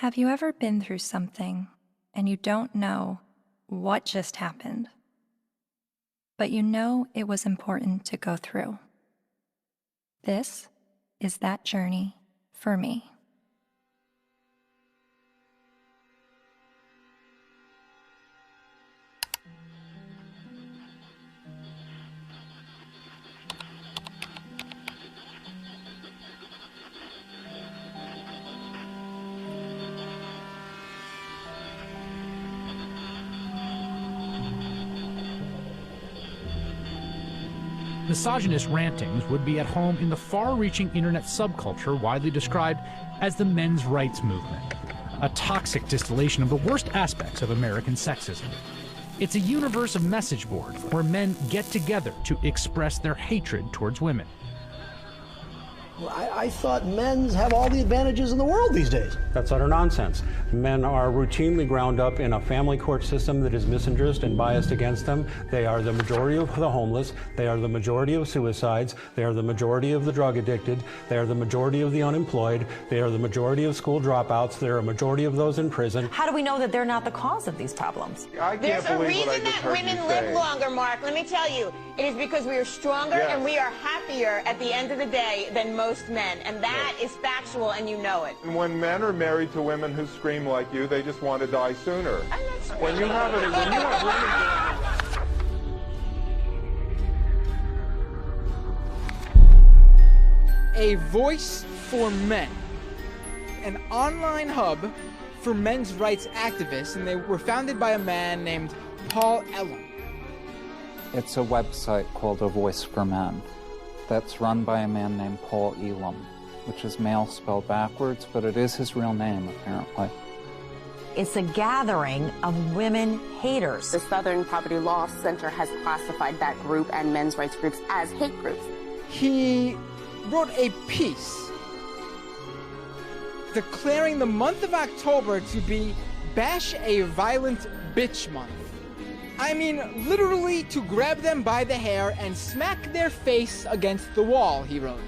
Have you ever been through something and you don't know what just happened, but you know it was important to go through? This is that journey for me. Misogynist rantings would be at home in the far-reaching internet subculture widely described as the men's rights movement, a toxic distillation of the worst aspects of American sexism. It's a universe of message boards where men get together to express their hatred towards women. I thought men's have all the advantages in the world these days. That's utter nonsense. Men are routinely ground up in a family court system that is misandrist and biased against them. They are the majority of the homeless. They are the majority of suicides. They are the majority of the drug addicted. They are the majority of the unemployed. They are the majority of school dropouts. They are a majority of those in prison. How do we know that they're not the cause of these problems? There's a reason that women live longer, Mark. Let me tell you. It is because we are stronger and we are happier at the end of the day than most men. And that is factual, and you know it. And when men are married to women who scream like you, they just want to die sooner. When you have A voice for men, an online hub for men's rights activists, and they were founded by a man named Paul Elam. It's a website called A Voice for Men that's run by a man named Paul Elam, which is male spelled backwards, but it is his real name, apparently. It's a gathering of women haters. The Southern Poverty Law Center has classified that group and men's rights groups as hate groups. He wrote a piece declaring the month of October to be Bash a Violent Bitch Month. I mean, literally to grab them by the hair and smack their face against the wall, he wrote.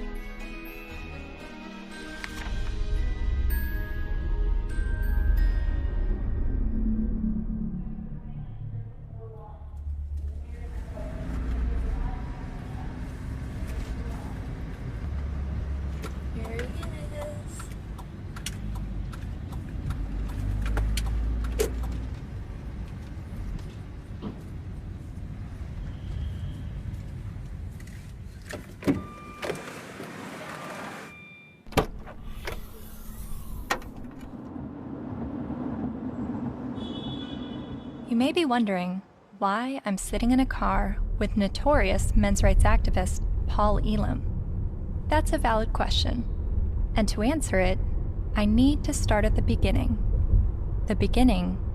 You may be wondering why I'm sitting in a car with notorious men's rights activist Paul Elam. That's a valid question, and to answer it, I need to start at the beginning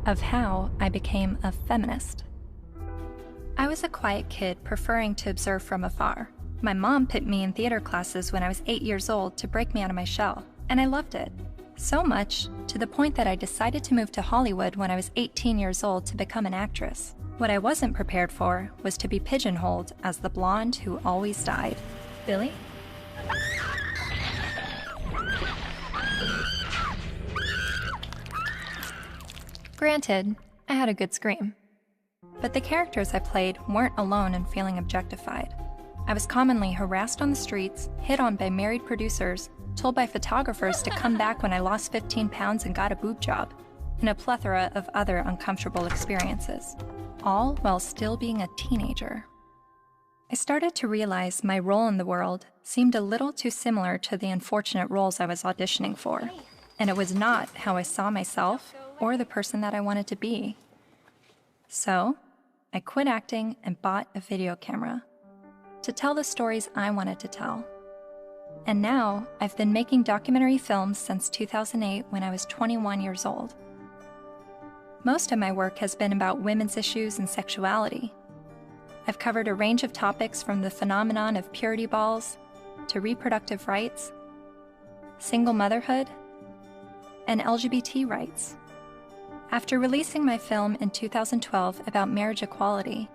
of how I became a feminist. I was a quiet kid preferring to observe from afar. My mom put me in theater classes when I was 8 years old to break me out of my shell, and I loved it. So much, to the point that I decided to move to Hollywood when I was 18 years old to become an actress. What I wasn't prepared for was to be pigeonholed as the blonde who always died. Billy? Granted, I had a good scream. But the characters I played weren't alone in feeling objectified. I was commonly harassed on the streets, hit on by married producers, told by photographers to come back when I lost 15 pounds and got a boob job, and a plethora of other uncomfortable experiences, all while still being a teenager. I started to realize my role in the world seemed a little too similar to the unfortunate roles I was auditioning for, and it was not how I saw myself or the person that I wanted to be. So, I quit acting and bought a video camera to tell the stories I wanted to tell. And now, I've been making documentary films since 2008 when I was 21 years old. Most of my work has been about women's issues and sexuality. I've covered a range of topics from the phenomenon of purity balls to reproductive rights, single motherhood, and LGBT rights. After releasing my film in 2012 about marriage equality,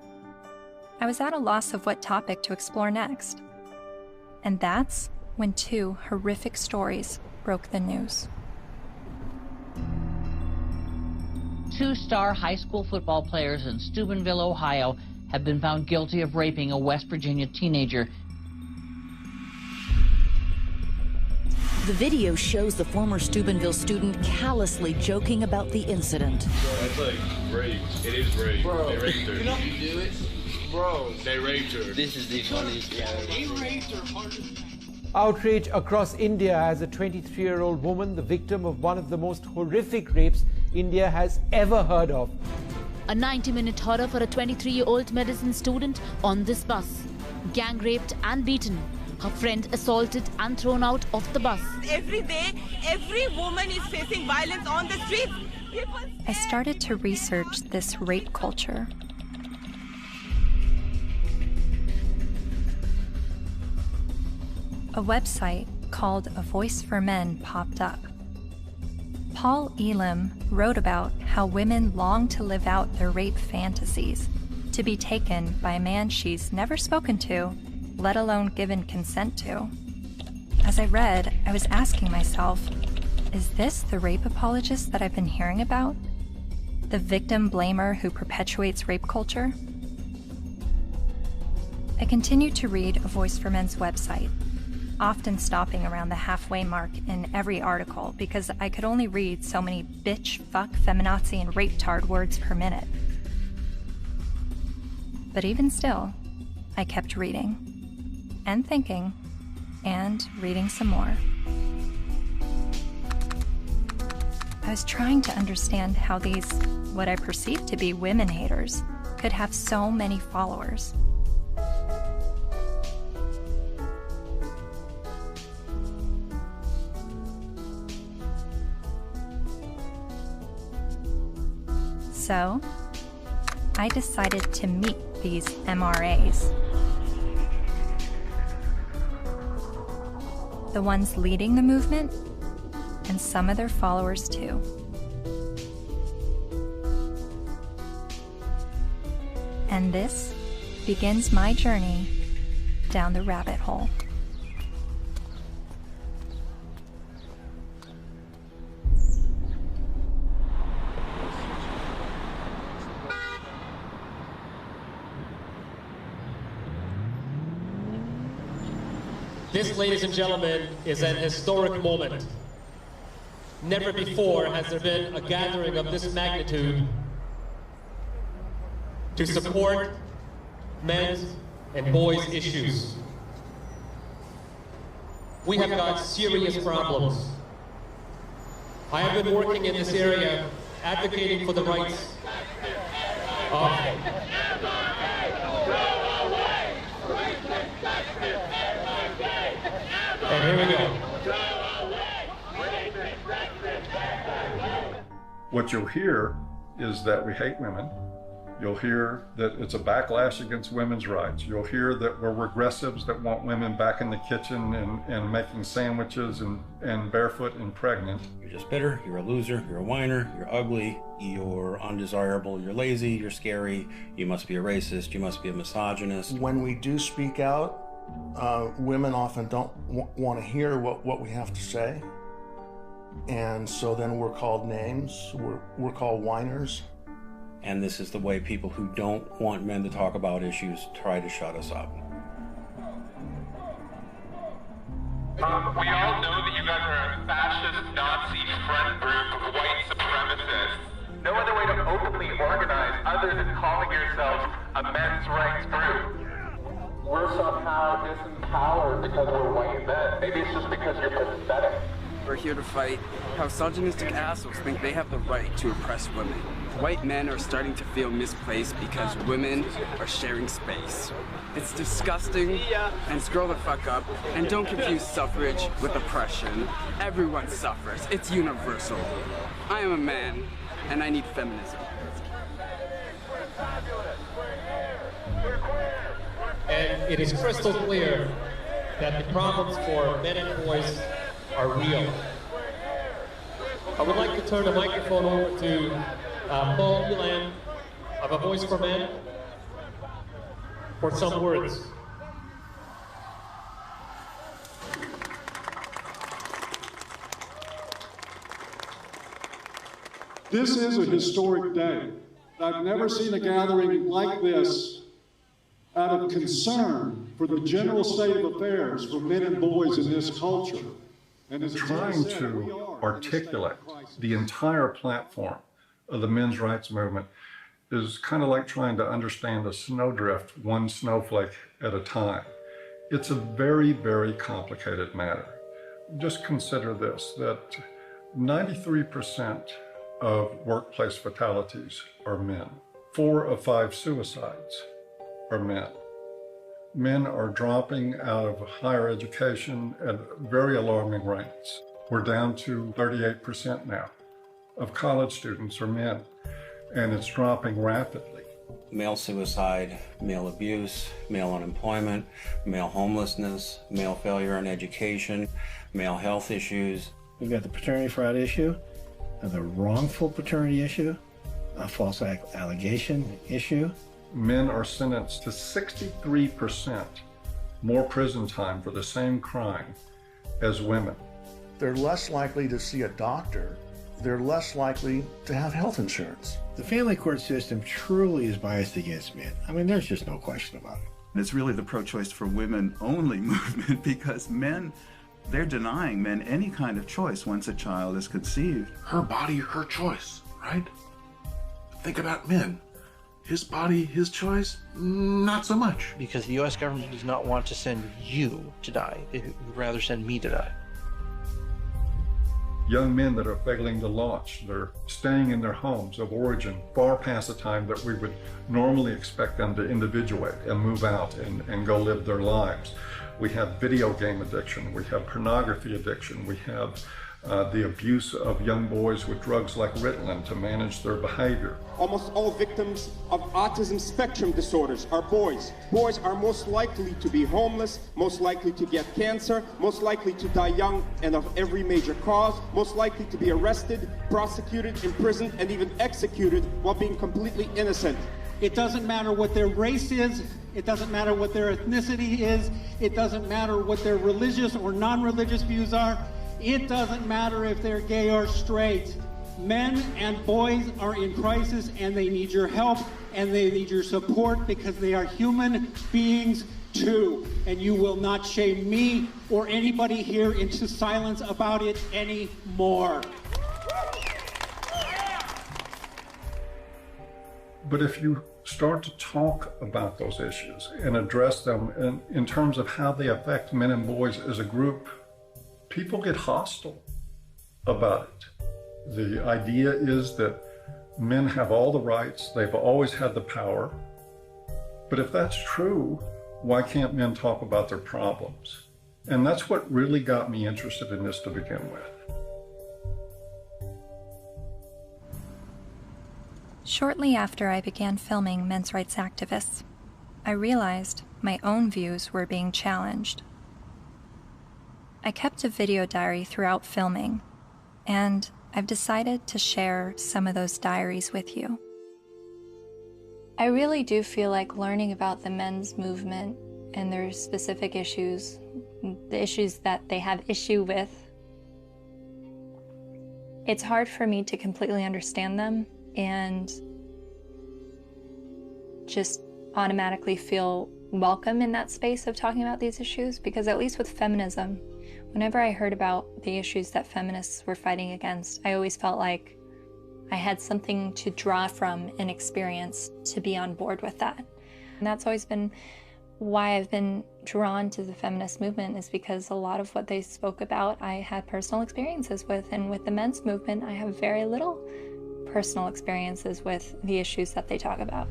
I was at a loss of what topic to explore next. And that's when two horrific stories broke the news. two-star high school football players in Steubenville, Ohio, have been found guilty of raping a West Virginia teenager. The video shows the former Steubenville student callously joking about the incident. That's like rape. It is rape. Bro, they raped her. You know you do it? Bro. They raped her. This is the funniest thing. He raped her. Outrage across India as a 23-year-old woman, the victim of one of the most horrific rapes India has ever heard of. A 90-minute horror for a 23-year-old medicine student on this bus. Gang raped and beaten. Her friend assaulted and thrown out of the bus. Every day, every woman is facing violence on the streets. I started to research this rape culture. A website called A Voice for Men popped up. Paul Elam wrote about how women long to live out their rape fantasies, to be taken by a man she's never spoken to, let alone given consent to. As I read, I was asking myself, is this the rape apologist that I've been hearing about? The victim blamer who perpetuates rape culture? I continued to read A Voice for Men's website, often stopping around the halfway mark in every article because I could only read so many bitch, fuck, feminazi, and rape-tard words per minute. But even still, I kept reading, and thinking, and reading some more. I was trying to understand how these, what I perceived to be women haters, could have so many followers. So, I decided to meet these MRAs. The ones leading the movement, and some of their followers too. And this begins my journey down the rabbit hole. This, ladies and gentlemen, is an historic moment. Never before has there been a gathering of this magnitude to support men's and boys' issues. We have got serious problems. I have been working in this area advocating for the rights of and here we go. What you'll hear is that we hate women. You'll hear that it's a backlash against women's rights. You'll hear that we're regressives that want women back in the kitchen and making sandwiches and barefoot and pregnant. You're just bitter, you're a loser, you're a whiner, you're ugly, you're undesirable, you're lazy, you're scary, you must be a racist, you must be a misogynist. When we do speak out, women often don't want to hear what we have to say. And so then we're called names, we're called whiners. And this is the way people who don't want men to talk about issues try to shut us up. We all know that you guys are a fascist, Nazi friend group of white supremacists. No other way to openly organize other than calling yourselves a men's rights group. We're somehow disempowered because we're white men. Maybe it's just because you're pathetic. We're here to fight how misogynistic assholes think they have the right to oppress women. White men are starting to feel misplaced because women are sharing space. It's disgusting, and scroll the fuck up, and don't confuse suffrage with oppression. Everyone suffers, it's universal. I am a man, and I need feminism. And it is crystal clear that the problems for men and boys are real. I would like to turn the microphone over to Paul Elam of A Voice for Men for some words. This is a historic day. I've never seen a gathering like this out of concern for the general state of affairs for men and boys in this culture. And as trying to articulate the entire platform of the men's rights movement is kind of like trying to understand a snowdrift one snowflake at a time. It's a very, very complicated matter. Just consider this, that 93% of workplace fatalities are men. 4 of 5 suicides are men. Men are dropping out of higher education at very alarming rates. We're down to 38% now of college students are men, and it's dropping rapidly. Male suicide, male abuse, male unemployment, male homelessness, male failure in education, male health issues. We've got the paternity fraud issue, the wrongful paternity issue, a false allegation issue. Men are sentenced to 63% more prison time for the same crime as women. They're less likely to see a doctor. They're less likely to have health insurance. The family court system truly is biased against men. I mean, there's just no question about it. It's really the pro-choice for women only movement, because men, they're denying men any kind of choice once a child is conceived. Her body, her choice, right? Think about men. His body, his choice, not so much. Because the U.S. government does not want to send you to die. It would rather send me to die. Young men that are failing to launch, they're staying in their homes of origin far past the time that we would normally expect them to individuate and move out and go live their lives. We have video game addiction, we have pornography addiction, we have the abuse of young boys with drugs like Ritalin to manage their behavior. Almost all victims of autism spectrum disorders are boys. Boys are most likely to be homeless, most likely to get cancer, most likely to die young and of every major cause, most likely to be arrested, prosecuted, imprisoned, and even executed while being completely innocent. It doesn't matter what their race is, it doesn't matter what their ethnicity is, it doesn't matter what their religious or non-religious views are. It doesn't matter if they're gay or straight. Men and boys are in crisis, and they need your help and they need your support, because they are human beings too. And you will not shame me or anybody here into silence about it anymore. But if you start to talk about those issues and address them in terms of how they affect men and boys as a group, people get hostile about it. The idea is that men have all the rights, they've always had the power. But if that's true, why can't men talk about their problems? And that's what really got me interested in this to begin with. Shortly after I began filming men's rights activists, I realized my own views were being challenged. I kept a video diary throughout filming, and I've decided to share some of those diaries with you. I really do feel like learning about the men's movement and their specific issues, the issues that they have issue with, it's hard for me to completely understand them and just automatically feel welcome in that space of talking about these issues, because at least with feminism, whenever I heard about the issues that feminists were fighting against, I always felt like I had something to draw from and experience to be on board with that. And that's always been why I've been drawn to the feminist movement, is because a lot of what they spoke about I had personal experiences with, and with the men's movement I have very little personal experiences with the issues that they talk about.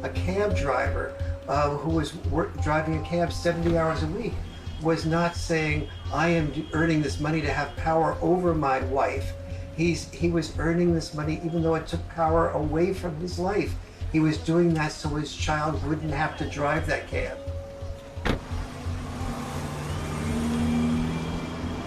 A cab driver who was driving a cab 70 hours a week was not saying, I am earning this money to have power over my wife. He was earning this money even though it took power away from his life. He was doing that so his child wouldn't have to drive that cab.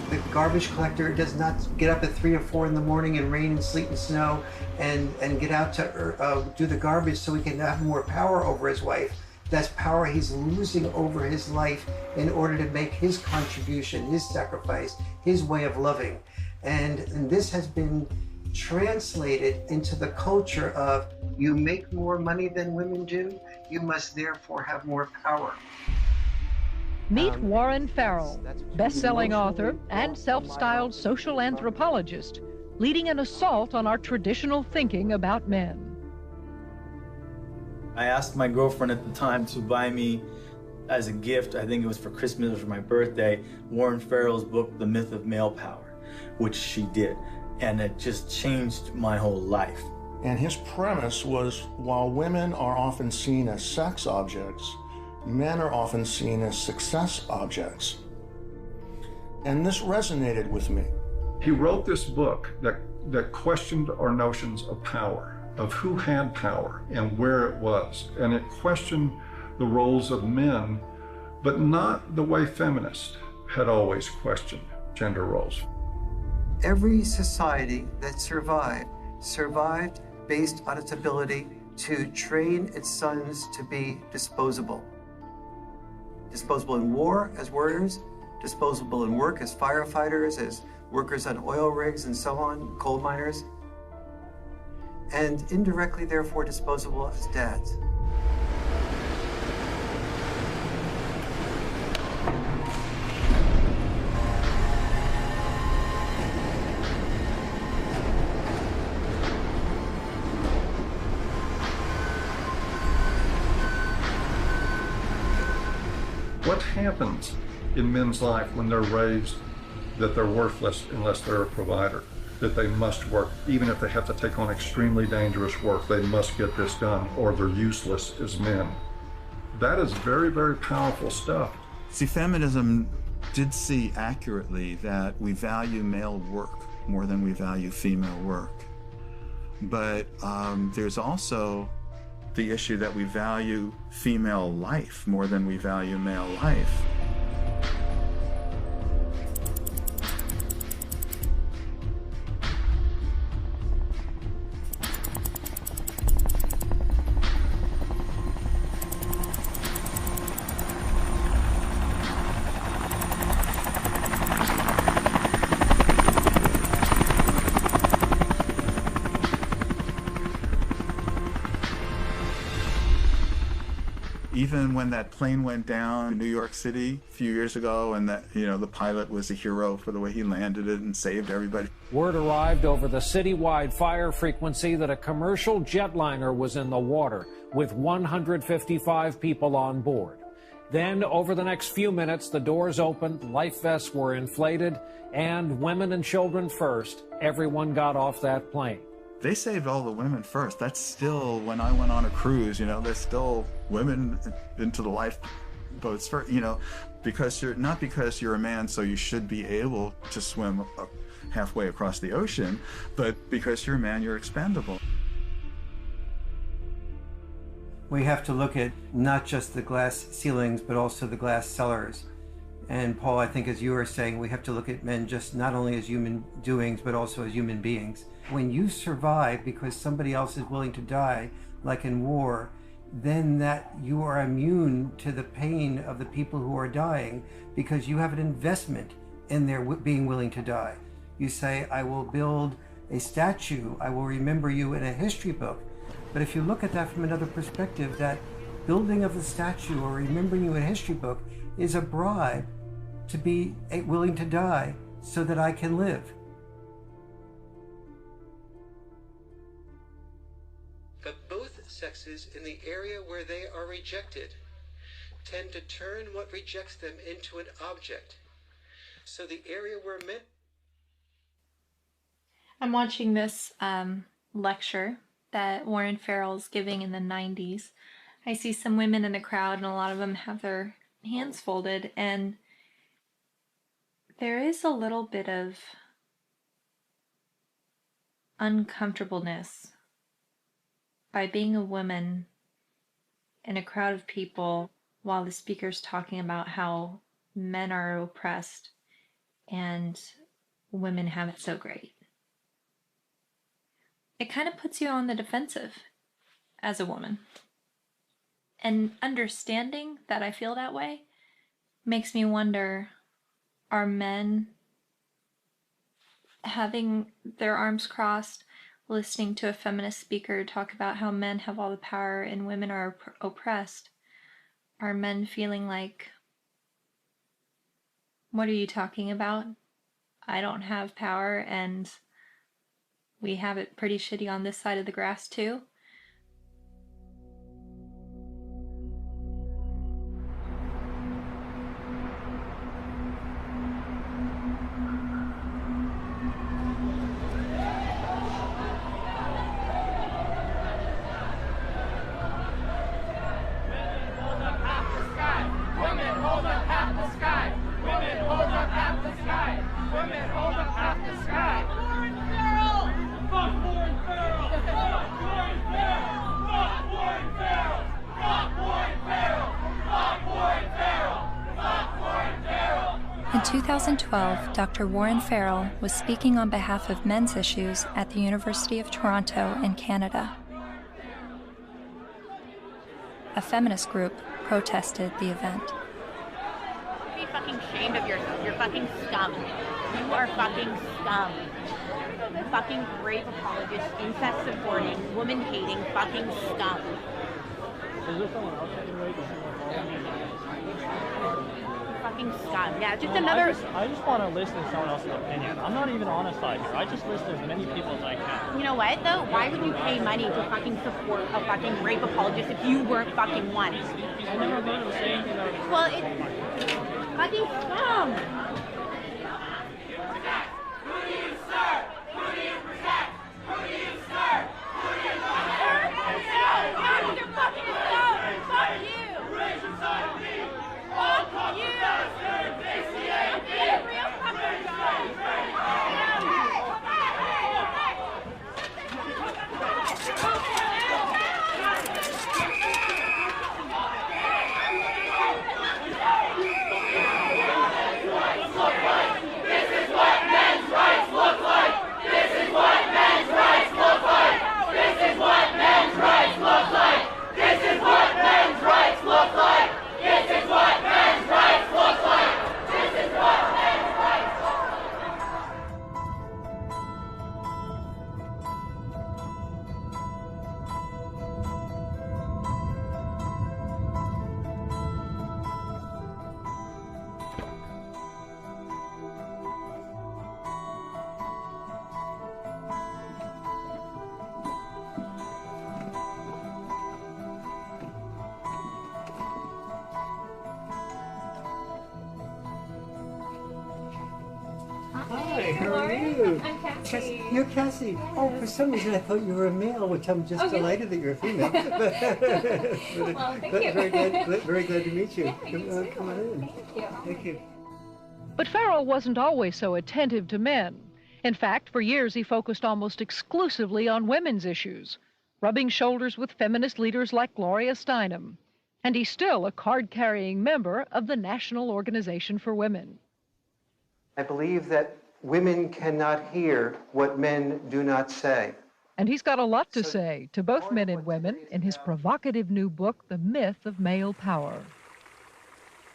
The garbage collector does not get up at 3 or 4 in the morning in rain and sleet and snow and get out to do the garbage so he can have more power over his wife. That's power he's losing over his life in order to make his contribution, his sacrifice, his way of loving. And this has been translated into the culture of, you make more money than women do, you must therefore have more power. Meet Warren Farrell, best-selling author and self-styled social anthropologist, leading an assault on our traditional thinking about men. I asked my girlfriend at the time to buy me as a gift, I think it was for Christmas or for my birthday, Warren Farrell's book, The Myth of Male Power, which she did. And it just changed my whole life. And his premise was, while women are often seen as sex objects, men are often seen as success objects. And this resonated with me. He wrote this book that questioned our notions of power, of who had power and where it was. And it questioned the roles of men, but not the way feminists had always questioned gender roles. Every society that survived based on its ability to train its sons to be disposable. Disposable in war as warriors, disposable in work as firefighters, as workers on oil rigs and so on, coal miners, and indirectly, therefore, disposable as dads. What happens in men's life when they're raised that they're worthless unless they're a provider, that they must work, even if they have to take on extremely dangerous work, they must get this done or they're useless as men? That is very, very powerful stuff. See, feminism did see accurately that we value male work more than we value female work. But there's also the issue that we value female life more than we value male life. Even when that plane went down in New York City a few years ago, and that, the pilot was a hero for the way he landed it and saved everybody. Word arrived over the citywide fire frequency that a commercial jetliner was in the water with 155 people on board. Then, over the next few minutes, the doors opened, life vests were inflated, and women and children first, everyone got off that plane. They saved all the women first. That's still, when I went on a cruise, there's still women into the lifeboats first, because not because you're a man, so you should be able to swim halfway across the ocean, but because you're a man, you're expendable. We have to look at not just the glass ceilings, but also the glass cellars. And Paul, I think as you were saying, we have to look at men just not only as human doings, but also as human beings. When you survive because somebody else is willing to die, like in war, then that you are immune to the pain of the people who are dying because you have an investment in their being willing to die. You say, I will build a statue, I will remember you in a history book. But if you look at that from another perspective, that building of the statue or remembering you in a history book is a bribe to be willing to die so that I can live. But both sexes, in the area where they are rejected, tend to turn what rejects them into an object. So the area where men... I'm watching this lecture that Warren Farrell's giving in the 90s. I see some women in the crowd, and a lot of them have their hands folded, and there is a little bit of uncomfortableness by being a woman in a crowd of people while the speaker's talking about how men are oppressed and women have it so great. It kind of puts you on the defensive as a woman. And understanding that I feel that way makes me wonder, are men having their arms crossed, listening to a feminist speaker talk about how men have all the power and women are oppressed? Are men feeling like, what are you talking about? I don't have power and we have it pretty shitty on this side of the grass too? In 2012, Dr. Warren Farrell was speaking on behalf of men's issues at the University of Toronto in Canada. A feminist group protested the event. Be fucking ashamed of yourself. You're fucking scum. You are fucking scum. Fucking rape apologist, incest supporting, woman hating, fucking scum. Is there someone else that you rate? Fucking scum. Yeah, just another. I just want to listen to someone else's opinion. I'm not even on a side here. I just listen to as many people as I can. You know what though? Why would you pay money to fucking support a fucking rape apologist if you weren't fucking one? I never heard him say anything about it. Well, it's fucking scum. Who do you serve? Who do you protect? Who do you serve? Who do you protect? You're fucking scum. Fuck you. Raise your side of me. All cops are bastards. ACAB. Real fucking scum. Hi, how are you? I'm Cassie. You're Cassie. Oh, for some reason I thought you were a male, which I'm just delighted that you're a female. Well, thank you. Very glad to meet you. Come on in. Thank you. Thank you. But Farrell wasn't always so attentive to men. In fact, for years he focused almost exclusively on women's issues, rubbing shoulders with feminist leaders like Gloria Steinem. And he's still a card-carrying member of the National Organization for Women. I believe that women cannot hear what men do not say. And he's got a lot to say to both men and women in his provocative new book, The Myth of Male Power.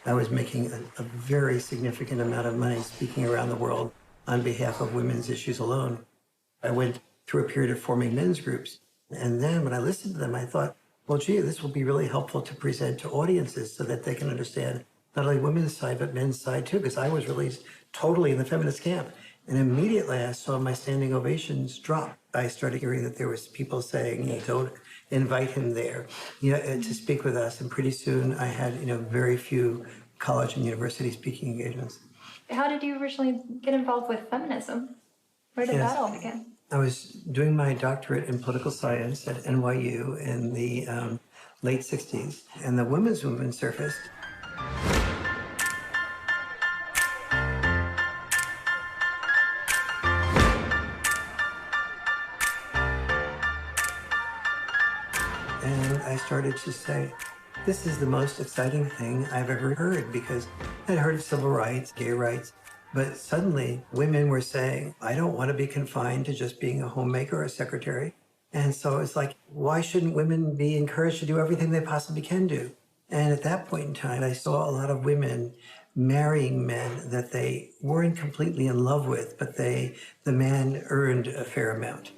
I was making a very significant amount of money speaking around the world on behalf of women's issues alone. I went through a period of forming men's groups. And then when I listened to them, I thought, well, gee, this will be really helpful to present to audiences so that they can understand not only women's side, but men's side too, because I was really totally in the feminist camp. And immediately I saw my standing ovations drop. I started hearing that there was people saying, don't invite him there, to speak with us. And pretty soon I had, very few college and university speaking engagements. How did you originally get involved with feminism? Where did that all begin? I was doing my doctorate in political science at NYU in the late 60s, and the women's movement surfaced. And I started to say, this is the most exciting thing I've ever heard, because I'd heard of civil rights, gay rights, But suddenly, women were saying, I don't want to be confined to just being a homemaker or a secretary. And so it's like, why shouldn't women be encouraged to do everything they possibly can do? And at that point in time, I saw a lot of women marrying men that they weren't completely in love with, but the man earned a fair amount.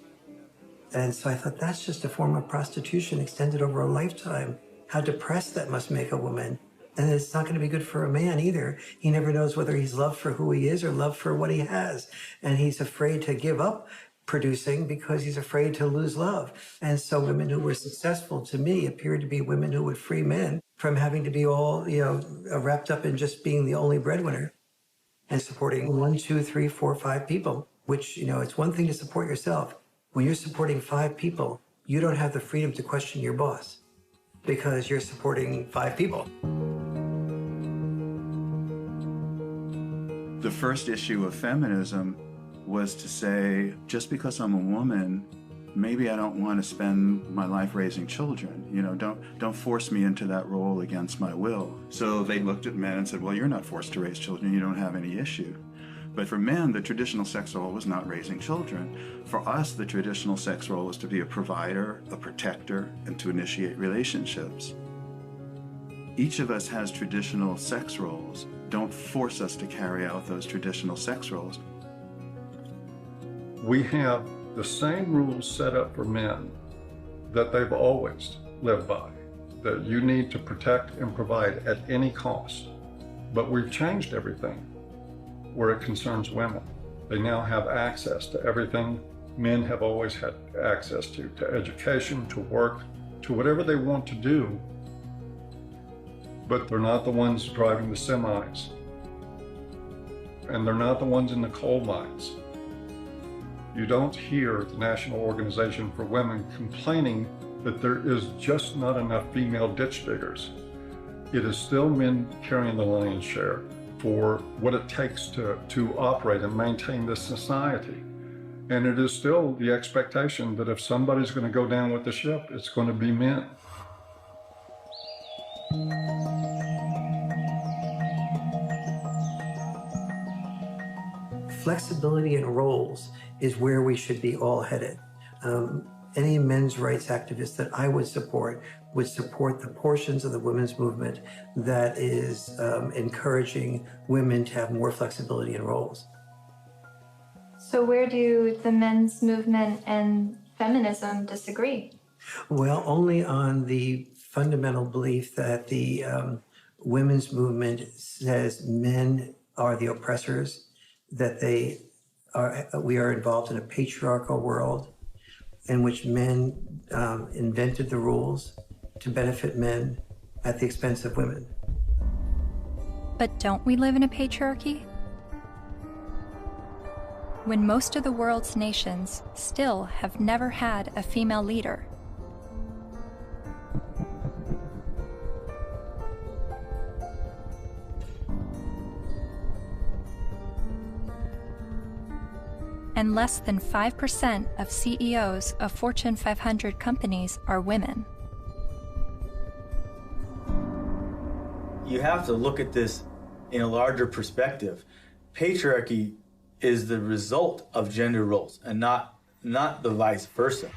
And so I thought, that's just a form of prostitution extended over a lifetime. How depressed that must make a woman. And it's not going to be good for a man either. He never knows whether he's loved for who he is or loved for what he has. And he's afraid to give up producing because he's afraid to lose love. And so women who were successful to me appeared to be women who would free men from having to be all, wrapped up in just being the only breadwinner and supporting 1, 2, 3, 4, 5 people, which, it's one thing to support yourself. When you're supporting 5 people, you don't have the freedom to question your boss because you're supporting 5 people. The first issue of feminism was to say, just because I'm a woman, maybe I don't want to spend my life raising children. Don't force me into that role against my will. So they looked at men and said, well, you're not forced to raise children. You don't have any issue. But for men, the traditional sex role was not raising children. For us, the traditional sex role was to be a provider, a protector, and to initiate relationships. Each of us has traditional sex roles. Don't force us to carry out those traditional sex roles. We have the same rules set up for men that they've always lived by, that you need to protect and provide at any cost. But we've changed everything where it concerns women. They now have access to everything men have always had access to education, to work, to whatever they want to do. But they're not the ones driving the semis. And they're not the ones in the coal mines. You don't hear the National Organization for Women complaining that there is just not enough female ditch diggers. It is still men carrying the lion's share for what it takes to operate and maintain this society. And it is still the expectation that if somebody's going to go down with the ship, it's going to be men. Flexibility in roles is where we should be all headed. Any men's rights activist that I would support the portions of the women's movement that is encouraging women to have more flexibility in roles. So where do the men's movement and feminism disagree? Well, only on the fundamental belief that the women's movement says men are the oppressors, that we are involved in a patriarchal world in which men invented the rules to benefit men at the expense of women. But don't we live in a patriarchy? When most of the world's nations still have never had a female leader. And less than 5% of CEOs of Fortune 500 companies are women. You have to look at this in a larger perspective. Patriarchy is the result of gender roles and not the vice versa.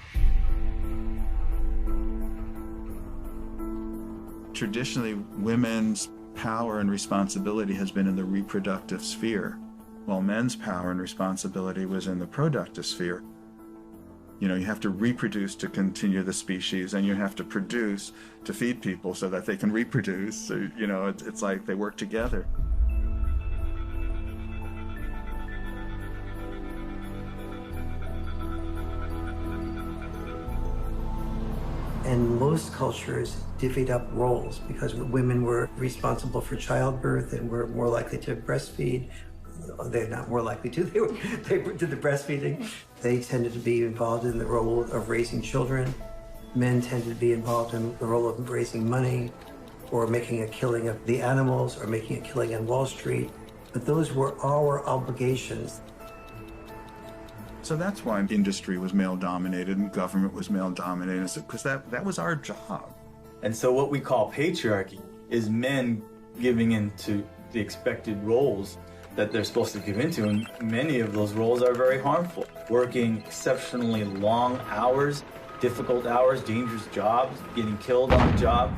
Traditionally, women's power and responsibility has been in the reproductive sphere, while men's power and responsibility was in the productive sphere. You have to reproduce to continue the species, and you have to produce to feed people so that they can reproduce. So, it's like they work together. And most cultures divvied up roles because women were responsible for childbirth and were more likely to breastfeed. They're not more likely to, they did the breastfeeding. They tended to be involved in the role of raising children. Men tended to be involved in the role of raising money or making a killing of the animals or making a killing on Wall Street. But those were our obligations. So that's why industry was male-dominated and government was male-dominated, because that was our job. And so what we call patriarchy is men giving into the expected roles that they're supposed to give into, and many of those roles are very harmful. Working exceptionally long hours, difficult hours, dangerous jobs, getting killed on the job.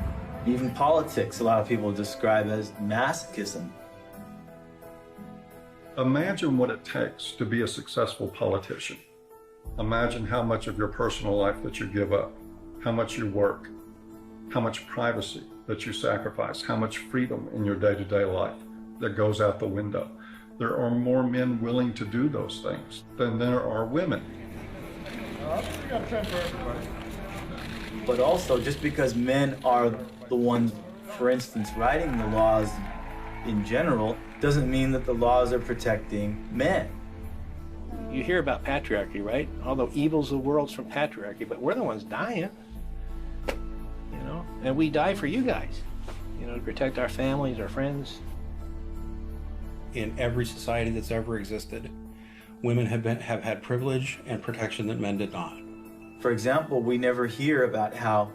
Even politics, a lot of people describe as masochism. Imagine what it takes to be a successful politician. Imagine how much of your personal life that you give up, how much you work, how much privacy that you sacrifice, how much freedom in your day-to-day life that goes out the window. There are more men willing to do those things than there are women. But also, just because men are the ones, for instance, writing the laws in general, doesn't mean that the laws are protecting men. You hear about patriarchy, right? All the evils of the world's from patriarchy, but we're the ones dying, you know? And we die for you guys, you know, to protect our families, our friends. In every society that's ever existed, women have had privilege and protection that men did not. For example, we never hear about how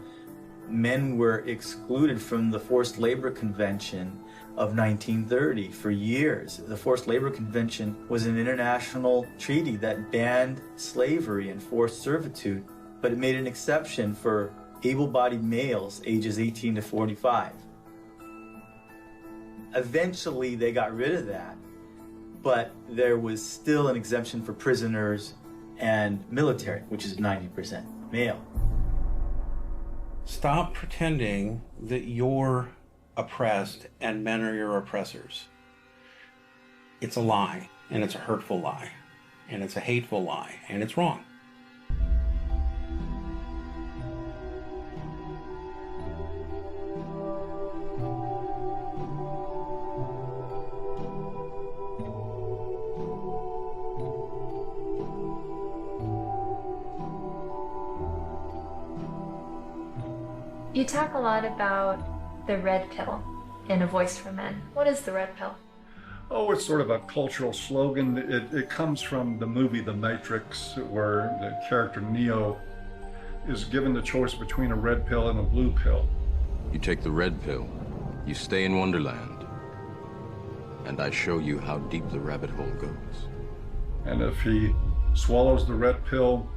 men were excluded from the Forced Labor Convention of 1930 for years. The Forced Labor Convention was an international treaty that banned slavery and forced servitude, but it made an exception for able-bodied males ages 18 to 45. Eventually, they got rid of that, but there was still an exemption for prisoners and military, which is 90% male. Stop pretending that you're oppressed and men are your oppressors. It's a lie, and it's a hurtful lie, and it's a hateful lie, and it's wrong. You talk a lot about the red pill in A Voice for Men. What is the red pill? Oh, it's sort of a cultural slogan. It comes from the movie The Matrix, where the character Neo is given the choice between a red pill and a blue pill. You take the red pill, you stay in Wonderland, and I show you how deep the rabbit hole goes. And if he swallows the red pill,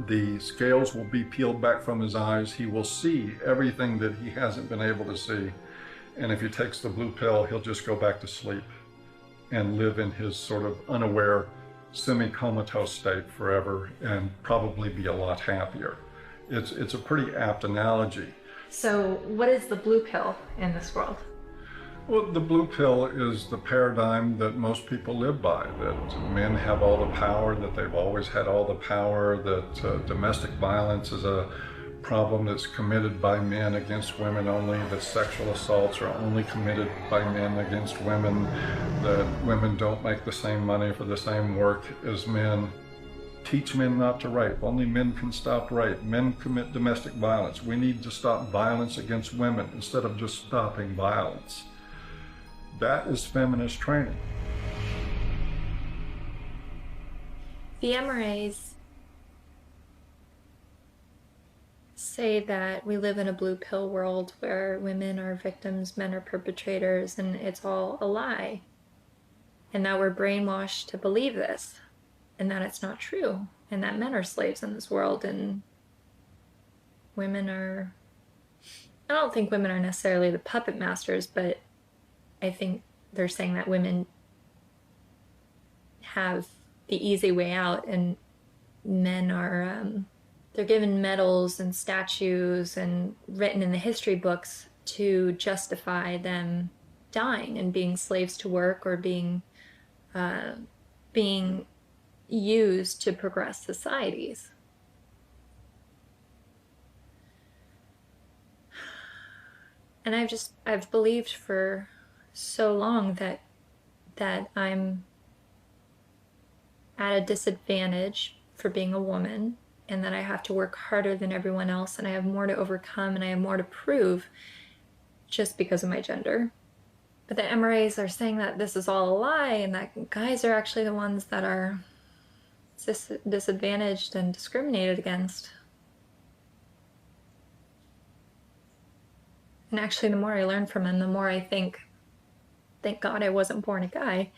the scales will be peeled back from his eyes. He will see everything that he hasn't been able to see. And if he takes the blue pill, he'll just go back to sleep and live in his sort of unaware, semi-comatose state forever and probably be a lot happier. It's a pretty apt analogy. So what is the blue pill in this world? Well, the blue pill is the paradigm that most people live by, that men have all the power, that they've always had all the power, that domestic violence is a problem that's committed by men against women only, that sexual assaults are only committed by men against women, that women don't make the same money for the same work as men. Teach men not to rape. Only men can stop rape. Men commit domestic violence. We need to stop violence against women instead of just stopping violence. That is feminist training. The MRAs say that we live in a blue pill world where women are victims, men are perpetrators, and it's all a lie. And that we're brainwashed to believe this, and that it's not true, and that men are slaves in this world, and women are... I don't think women are necessarily the puppet masters, but I think they're saying that women have the easy way out, and men are, they're given medals and statues and written in the history books to justify them dying and being slaves to work or being used to progress societies. And I've believed for so long that I'm at a disadvantage for being a woman, and that I have to work harder than everyone else, and I have more to overcome, and I have more to prove just because of my gender. But the MRAs are saying that this is all a lie, and that guys are actually the ones that are disadvantaged and discriminated against. And actually, the more I learn from him, the more I think thank God I wasn't born a guy.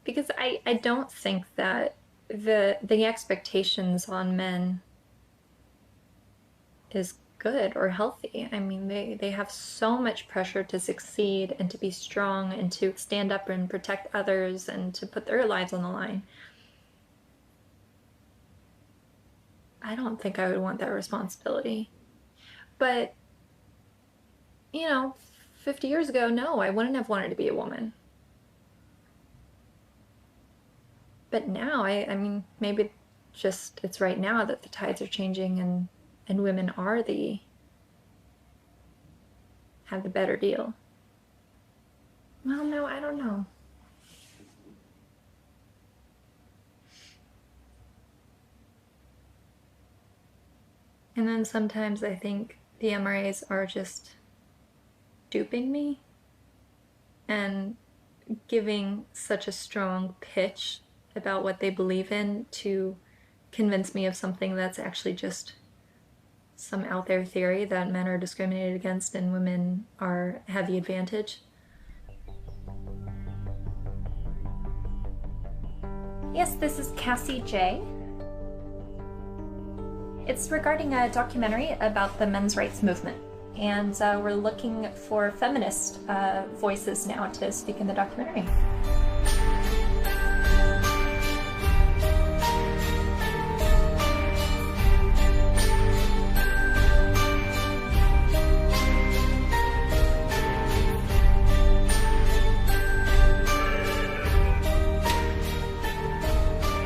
Because I don't think that the expectations on men is good or healthy. I mean, they have so much pressure to succeed and to be strong and to stand up and protect others and to put their lives on the line. I don't think I would want that responsibility. But, you know, 50 years ago, no, I wouldn't have wanted to be a woman. But now, I mean, maybe just it's right now that the tides are changing and women are have the better deal. Well, no, I don't know. And then sometimes I think the MRAs are just duping me and giving such a strong pitch about what they believe in to convince me of something that's actually just some out there theory that men are discriminated against and women have the advantage. Yes, this is Cassie J. It's regarding a documentary about the men's rights movement, and we're looking for feminist voices now to speak in the documentary.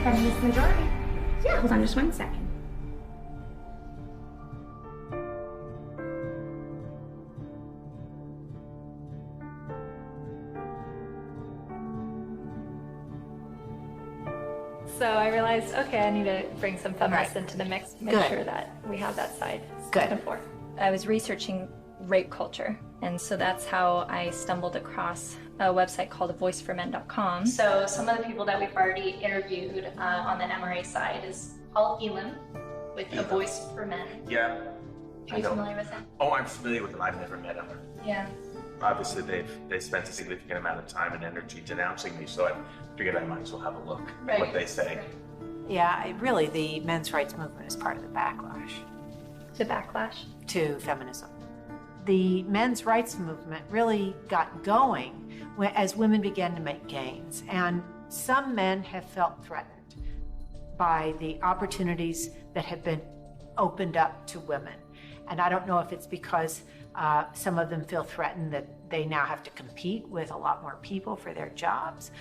Feminist majority. Yeah, hold on just 1 second. So I realized, okay, I need to bring some feminists into the mix, make Good. sure that we have that side Good. spoken for. I was researching rape culture, and so that's how I stumbled across a website called voiceformen.com. So some of the people that we've already interviewed on the MRA side is Paul Elam with A Voice for Men. Yeah. Are you familiar with him? Oh, I'm familiar with them. I've never met them. Yeah. Obviously, they've spent a significant amount of time and energy denouncing me, so I figured I might as well have a look at what they say. Yeah, really, the men's rights movement is part of the backlash. The backlash? To feminism. The men's rights movement really got going as women began to make gains, and some men have felt threatened by the opportunities that have been opened up to women. And I don't know if it's because some of them feel threatened that they now have to compete with a lot more people for their jobs.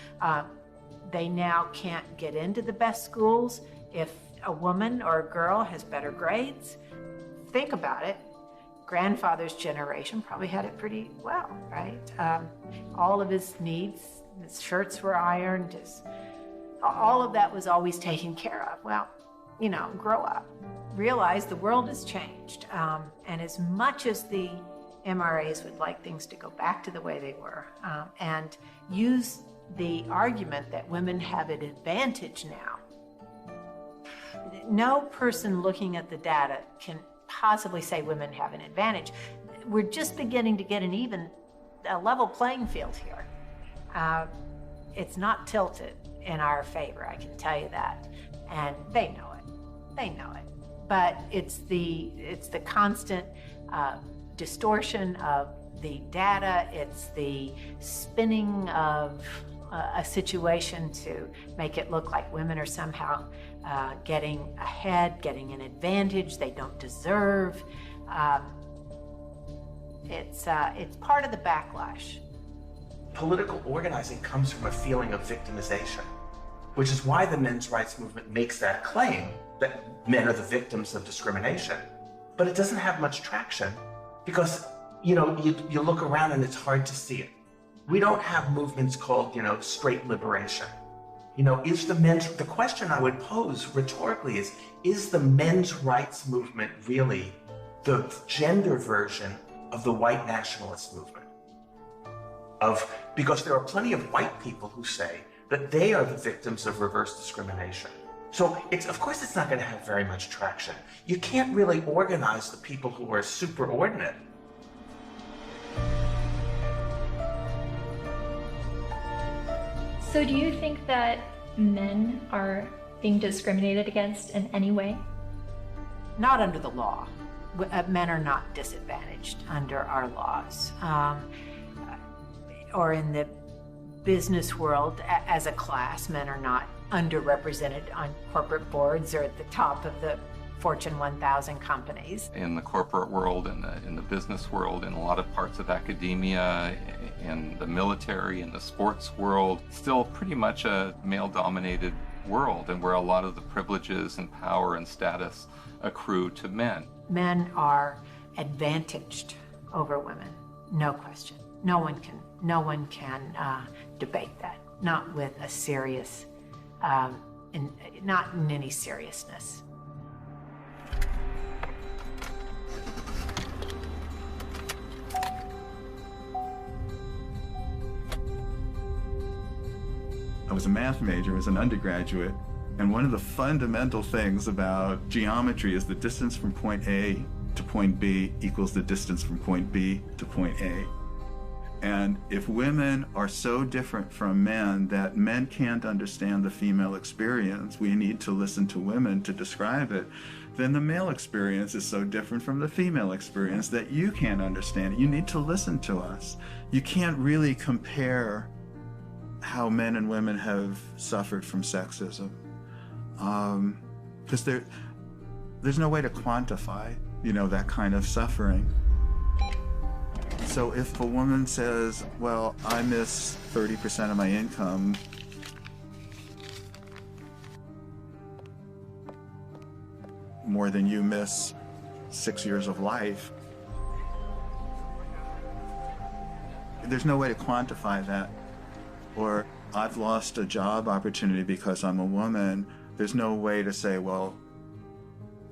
They now can't get into the best schools if a woman or a girl has better grades. Think about it. Grandfather's generation probably had it pretty well, right? All of his needs, his shirts were ironed, all of that was always taken care of. Well, you know, grow up. Realize the world has changed. And as much as the MRAs would like things to go back to the way they were, and use the argument that women have an advantage now, no person looking at the data can possibly say women have an advantage. We're just beginning to get a level playing field here. It's not tilted in our favor, I can tell you that. And they know it. They know it. But it's the constant distortion of the data. It's the spinning of a situation to make it look like women are somehow getting ahead, getting an advantage they don't deserve. It's part of the backlash. Political organizing comes from a feeling of victimization, which is why the men's rights movement makes that claim that men are the victims of discrimination. But it doesn't have much traction because, you know, you look around and it's hard to see it. We don't have movements called, you know, straight liberation. You know, the question I would pose rhetorically is the men's rights movement really the gender version of the white nationalist movement? Because there are plenty of white people who say that they are the victims of reverse discrimination. So of course it's not going to have very much traction. You can't really organize the people who are superordinate. So do you think that men are being discriminated against in any way? Not under the law. Men are not disadvantaged under our laws. Or in the business world, as a class, men are not underrepresented on corporate boards or at the top of the Fortune 1000 companies. In the corporate world, in the business world, in a lot of parts of academia, in the military, in the sports world, still pretty much a male-dominated world, and where a lot of the privileges and power and status accrue to men. Men are advantaged over women, no question. No one can debate that, not with a serious, not in any seriousness. I was a math major as an undergraduate, and one of the fundamental things about geometry is the distance from point A to point B equals the distance from point B to point A. And if women are so different from men that men can't understand the female experience, we need to listen to women to describe it, then the male experience is so different from the female experience that you can't understand it. You need to listen to us. You can't really compare how men and women have suffered from sexism, because there's no way to quantify, that kind of suffering. So if a woman says, well, I miss 30% of my income, more than you miss 6 years of life, there's no way to quantify that. Or I've lost a job opportunity because I'm a woman. There's no way to say, well,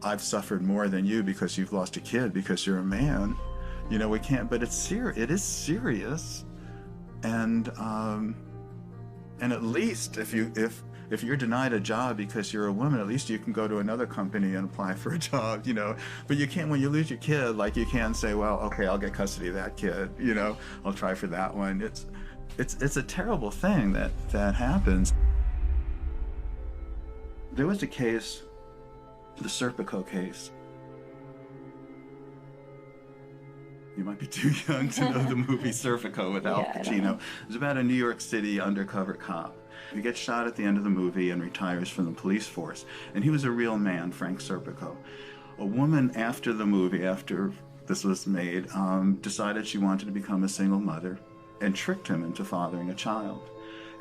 I've suffered more than you because you've lost a kid because you're a man. We can't, but it's it is serious. And at least if you're denied a job because you're a woman, at least you can go to another company and apply for a job, But you can't, when you lose your kid, like you can't say, well, okay, I'll get custody of that kid, I'll try for that one. It's a terrible thing that happens. There was a case, the Serpico case. You might be too young to know the movie Serpico with Al Pacino. It was about a New York City undercover cop. He gets shot at the end of the movie and retires from the police force. And he was a real man, Frank Serpico. A woman after the movie, after this was made, decided she wanted to become a single mother and tricked him into fathering a child.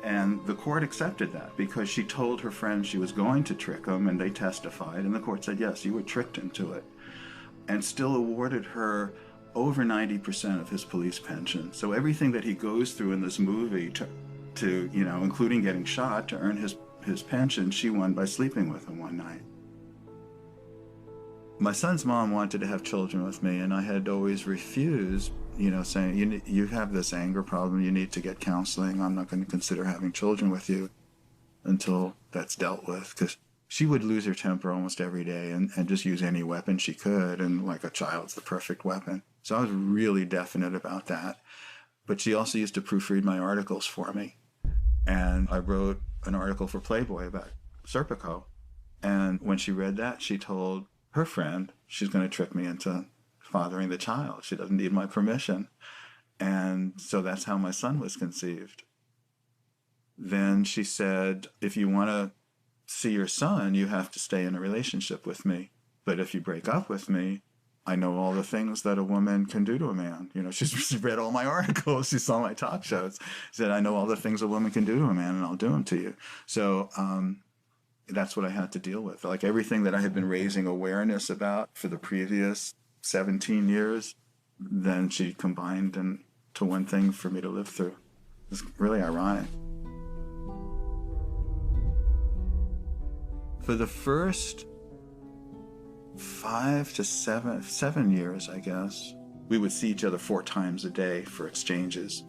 And the court accepted that because she told her friends she was going to trick him, and they testified, and the court said, yes, you were tricked into it, and still awarded her over 90% of his police pension. So everything that he goes through in this movie to including getting shot, to earn his pension, she won by sleeping with him one night. My son's mom wanted to have children with me, and I had always refused, saying, you have this anger problem, you need to get counseling, I'm not going to consider having children with you until that's dealt with, because she would lose her temper almost every day and just use any weapon she could, and like a child's the perfect weapon. So I was really definite about that. But she also used to proofread my articles for me. And I wrote an article for Playboy about Serpico. And when she read that, she told her friend she's going to trick me into fathering the child. She doesn't need my permission. And so that's how my son was conceived. Then she said, if you want to see your son, you have to stay in a relationship with me. But if you break up with me, I know all the things that a woman can do to a man. She's read all my articles. She saw my talk shows. She said, I know all the things a woman can do to a man, and I'll do them to you. So that's what I had to deal with. Like everything that I had been raising awareness about for the previous 17 years, then she combined into one thing for me to live through. It's really ironic. For the first 5 to 7 years, I guess, we would see each other 4 times a day for exchanges.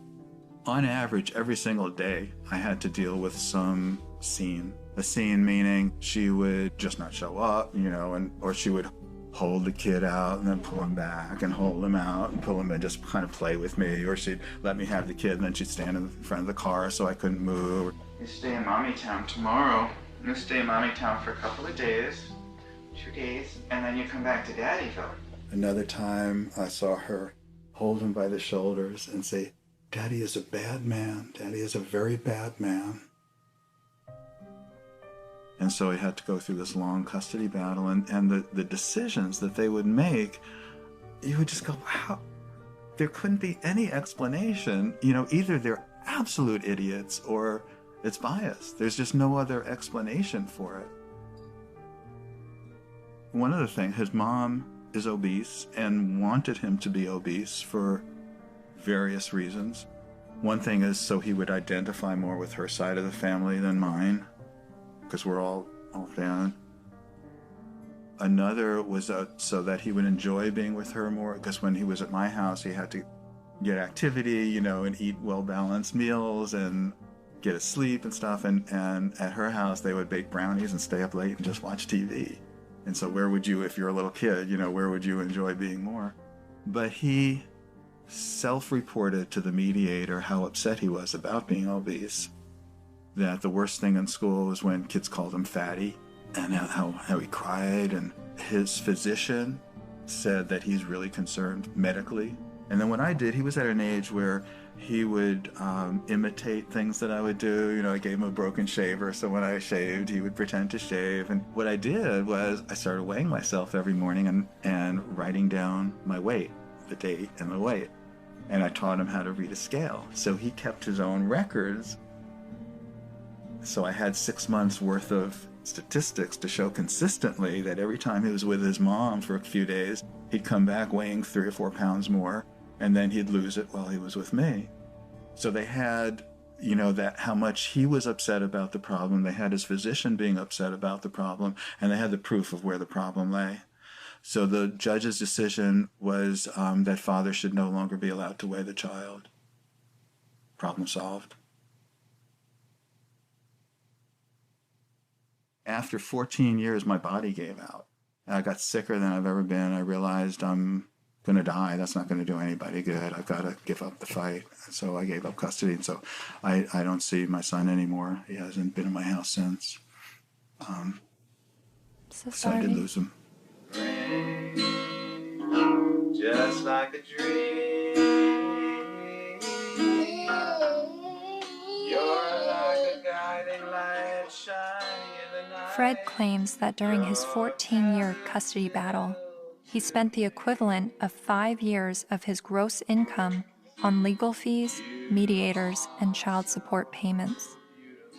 On average, every single day, I had to deal with some scene. A scene meaning she would just not show up, or she would hold the kid out and then pull him back and hold him out and pull him and just kind of play with me, or she'd let me have the kid and then she'd stand in front of the car so I couldn't move. You stay in Mommy Town tomorrow. You stay in Mommy Town for a couple of days, 2 days, and then you come back to Daddyville. Another time I saw her hold him by the shoulders and say, Daddy is a bad man. Daddy is a very bad man. And so he had to go through this long custody battle, and the decisions that they would make, you would just go, wow, there couldn't be any explanation. You know, either they're absolute idiots or it's biased. There's just no other explanation for it. One other thing, his mom is obese and wanted him to be obese for various reasons. One thing is so he would identify more with her side of the family than mine, because we're all fan. Another was so that he would enjoy being with her more, because when he was at my house, he had to get activity, you know, and eat well-balanced meals and get his sleep and stuff. And at her house, they would bake brownies and stay up late and just watch TV. And so where would you, if you're a little kid, you know, where would you enjoy being more? But he self-reported to the mediator how upset he was about being obese, that the worst thing in school was when kids called him fatty, and how he cried. And his physician said that he's really concerned medically. And then what I did, he was at an age where he would imitate things that I would do. You know, I gave him a broken shaver, so when I shaved, he would pretend to shave. And what I did was I started weighing myself every morning and writing down my weight, the date and the weight. And I taught him how to read a scale. So he kept his own records. So I had 6 months worth of statistics to show consistently that every time he was with his mom for a few days, he'd come back weighing 3 or 4 pounds more, and then he'd lose it while he was with me. So they had, you know, that how much he was upset about the problem. They had his physician being upset about the problem, and they had the proof of where the problem lay. So the judge's decision was that father should no longer be allowed to weigh the child. Problem solved. After 14 years, my body gave out. I got sicker than I've ever been. I realized I'm going to die. That's not going to do anybody good. I've got to give up the fight. So I gave up custody. And so I don't see my son anymore. He hasn't been in my house since. So I did lose him. Just like a dream. You're like a guiding light shining in the night. Fred claims that during his 14-year custody battle, he spent the equivalent of 5 years of his gross income on legal fees, mediators, and child support payments.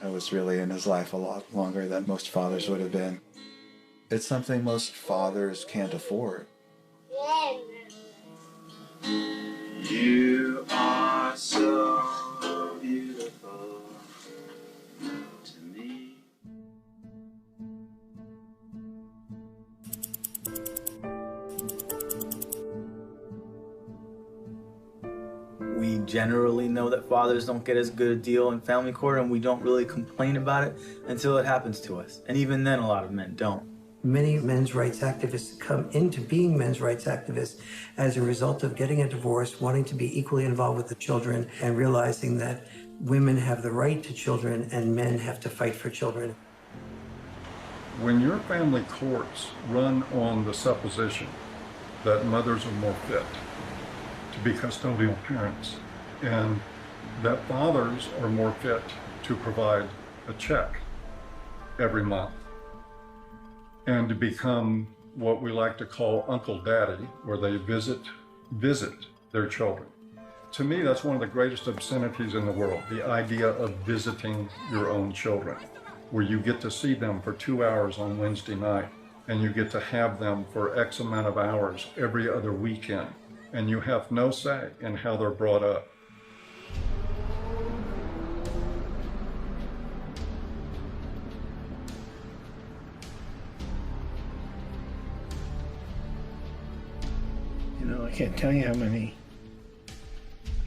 I was really in his life a lot longer than most fathers would have been. It's something most fathers can't afford. You are so beautiful to me. We generally know that fathers don't get as good a deal in family court, and we don't really complain about it until it happens to us. And even then, a lot of men don't. Many men's rights activists come into being men's rights activists as a result of getting a divorce, wanting to be equally involved with the children, and realizing that women have the right to children and men have to fight for children. When your family courts run on the supposition that mothers are more fit to be custodial parents and that fathers are more fit to provide a check every month and to become what we like to call Uncle Daddy, where they visit their children. To me, that's one of the greatest obscenities in the world, the idea of visiting your own children, where you get to see them for 2 hours on Wednesday night, and you get to have them for X amount of hours every other weekend, and you have no say in how they're brought up. You know, I can't tell you how many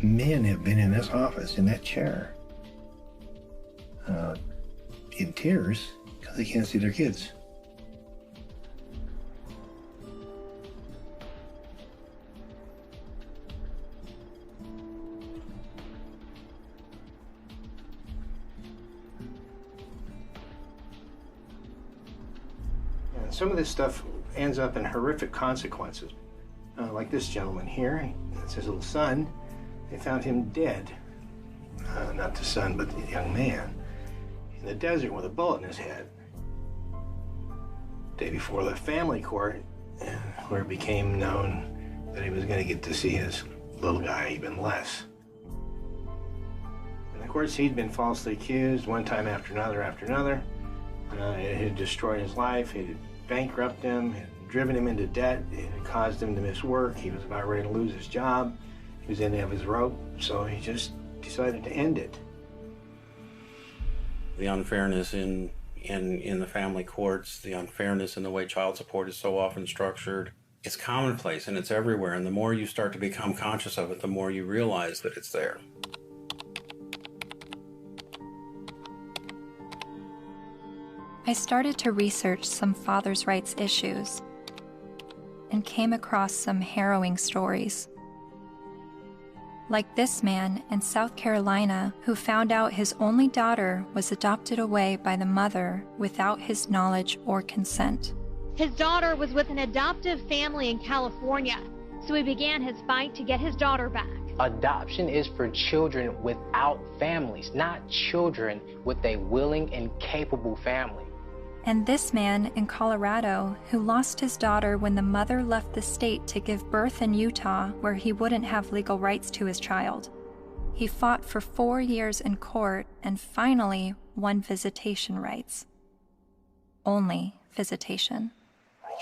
men have been in this office, in that chair, in tears because they can't see their kids. some of this stuff ends up in horrific consequences. Like this gentleman here, that's his little son. They found him dead. Not the son, but the young man. In the desert with a bullet in his head. Day before the family court, where it became known that he was going to get to see his little guy even less. And of course, he'd been falsely accused one time after another. It had destroyed his life. It had bankrupted him. It had driven him into debt. It had caused him to miss work. He was about ready to lose his job. He was in the end of his rope, so he just decided to end it. The unfairness in the family courts, the unfairness in the way child support is so often structured, it's commonplace and it's everywhere. And the more you start to become conscious of it, the more you realize that it's there. I started to research some fathers' rights issues and came across some harrowing stories. Like this man in South Carolina who found out his only daughter was adopted away by the mother without his knowledge or consent. His daughter was with an adoptive family in California, so he began his fight to get his daughter back. Adoption is for children without families, not children with a willing and capable family. And this man in Colorado who lost his daughter when the mother left the state to give birth in Utah where he wouldn't have legal rights to his child. He fought for 4 years in court and finally won visitation rights. Only visitation.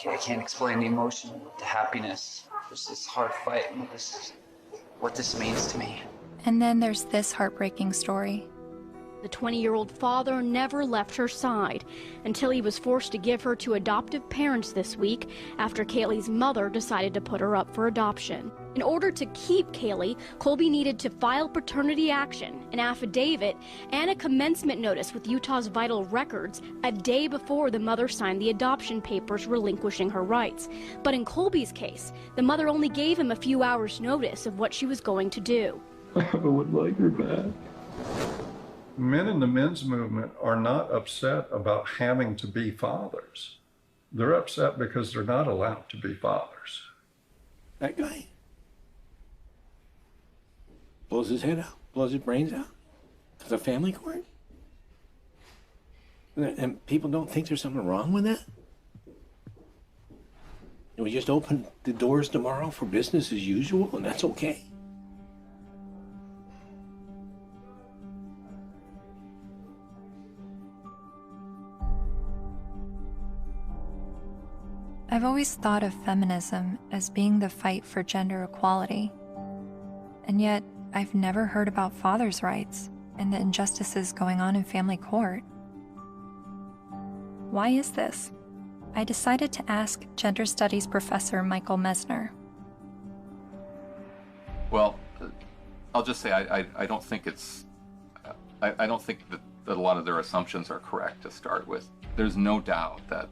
I can't explain the emotion, the happiness. There's this hard fight and what this means to me. And then there's this heartbreaking story. The 20-year-old father never left her side until he was forced to give her to adoptive parents this week after Kaylee's mother decided to put her up for adoption. In order to keep Kaylee, Colby needed to file paternity action, an affidavit, and a commencement notice with Utah's Vital Records a day before the mother signed the adoption papers relinquishing her rights. But in Colby's case, the mother only gave him a few hours' notice of what she was going to do. I would like her back. Men in the men's movement are not upset about having to be fathers. They're upset because they're not allowed to be fathers. That guy blows his head out, blows his brains out. Because of family court? And people don't think there's something wrong with that? And we just open the doors tomorrow for business as usual, and that's okay? I've always thought of feminism as being the fight for gender equality. And yet, I've never heard about fathers' rights and the injustices going on in family court. Why is this? I decided to ask gender studies professor Michael Mesner. Well, I'll just say I don't think it's, I don't think that a lot of their assumptions are correct to start with. There's no doubt that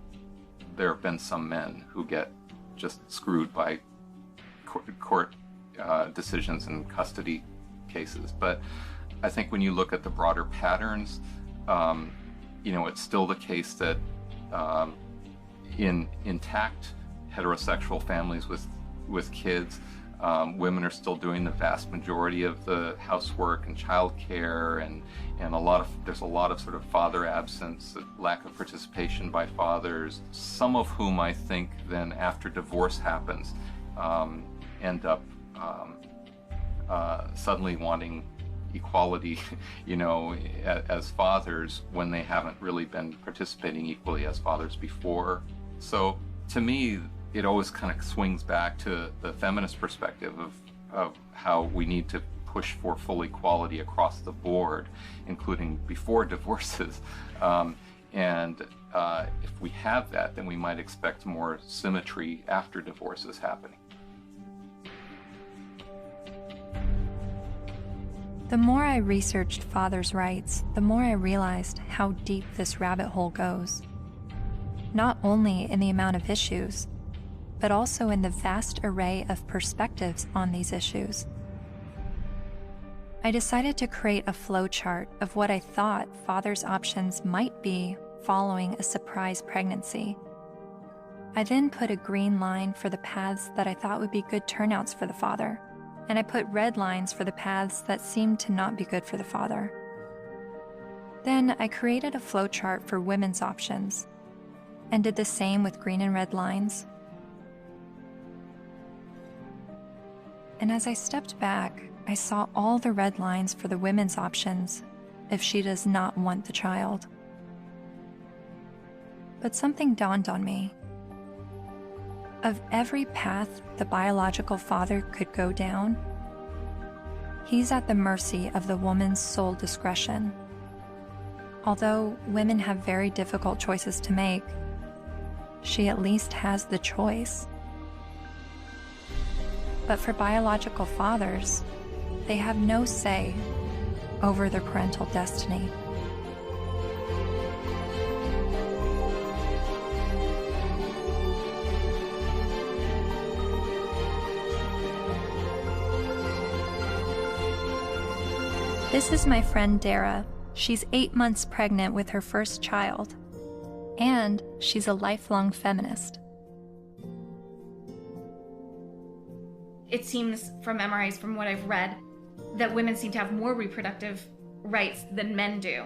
there have been some men who get just screwed by court decisions and custody cases. But I think when you look at the broader patterns, it's still the case that in intact heterosexual families with kids, women are still doing the vast majority of the housework and childcare, and there's a lot of sort of father absence, lack of participation by fathers, some of whom I think then after divorce happens end up suddenly wanting equality, as fathers when they haven't really been participating equally as fathers before. So to me, it always kind of swings back to the feminist perspective of how we need to push for full equality across the board, including before divorces. If we have that, then we might expect more symmetry after divorces happening. The more I researched fathers' rights, the more I realized how deep this rabbit hole goes. Not only in the amount of issues, but also in the vast array of perspectives on these issues. I decided to create a flowchart of what I thought fathers' options might be following a surprise pregnancy. I then put a green line for the paths that I thought would be good turnouts for the father, and I put red lines for the paths that seemed to not be good for the father. Then I created a flowchart for women's options, and did the same with green and red lines. And as I stepped back, I saw all the red lines for the women's options if she does not want the child. But something dawned on me. Of every path the biological father could go down, he's at the mercy of the woman's sole discretion. Although women have very difficult choices to make, she at least has the choice. But for biological fathers, they have no say over their parental destiny. This is my friend Dara. She's 8 months pregnant with her first child, and she's a lifelong feminist. It seems from MRIs, from what I've read, that women seem to have more reproductive rights than men do.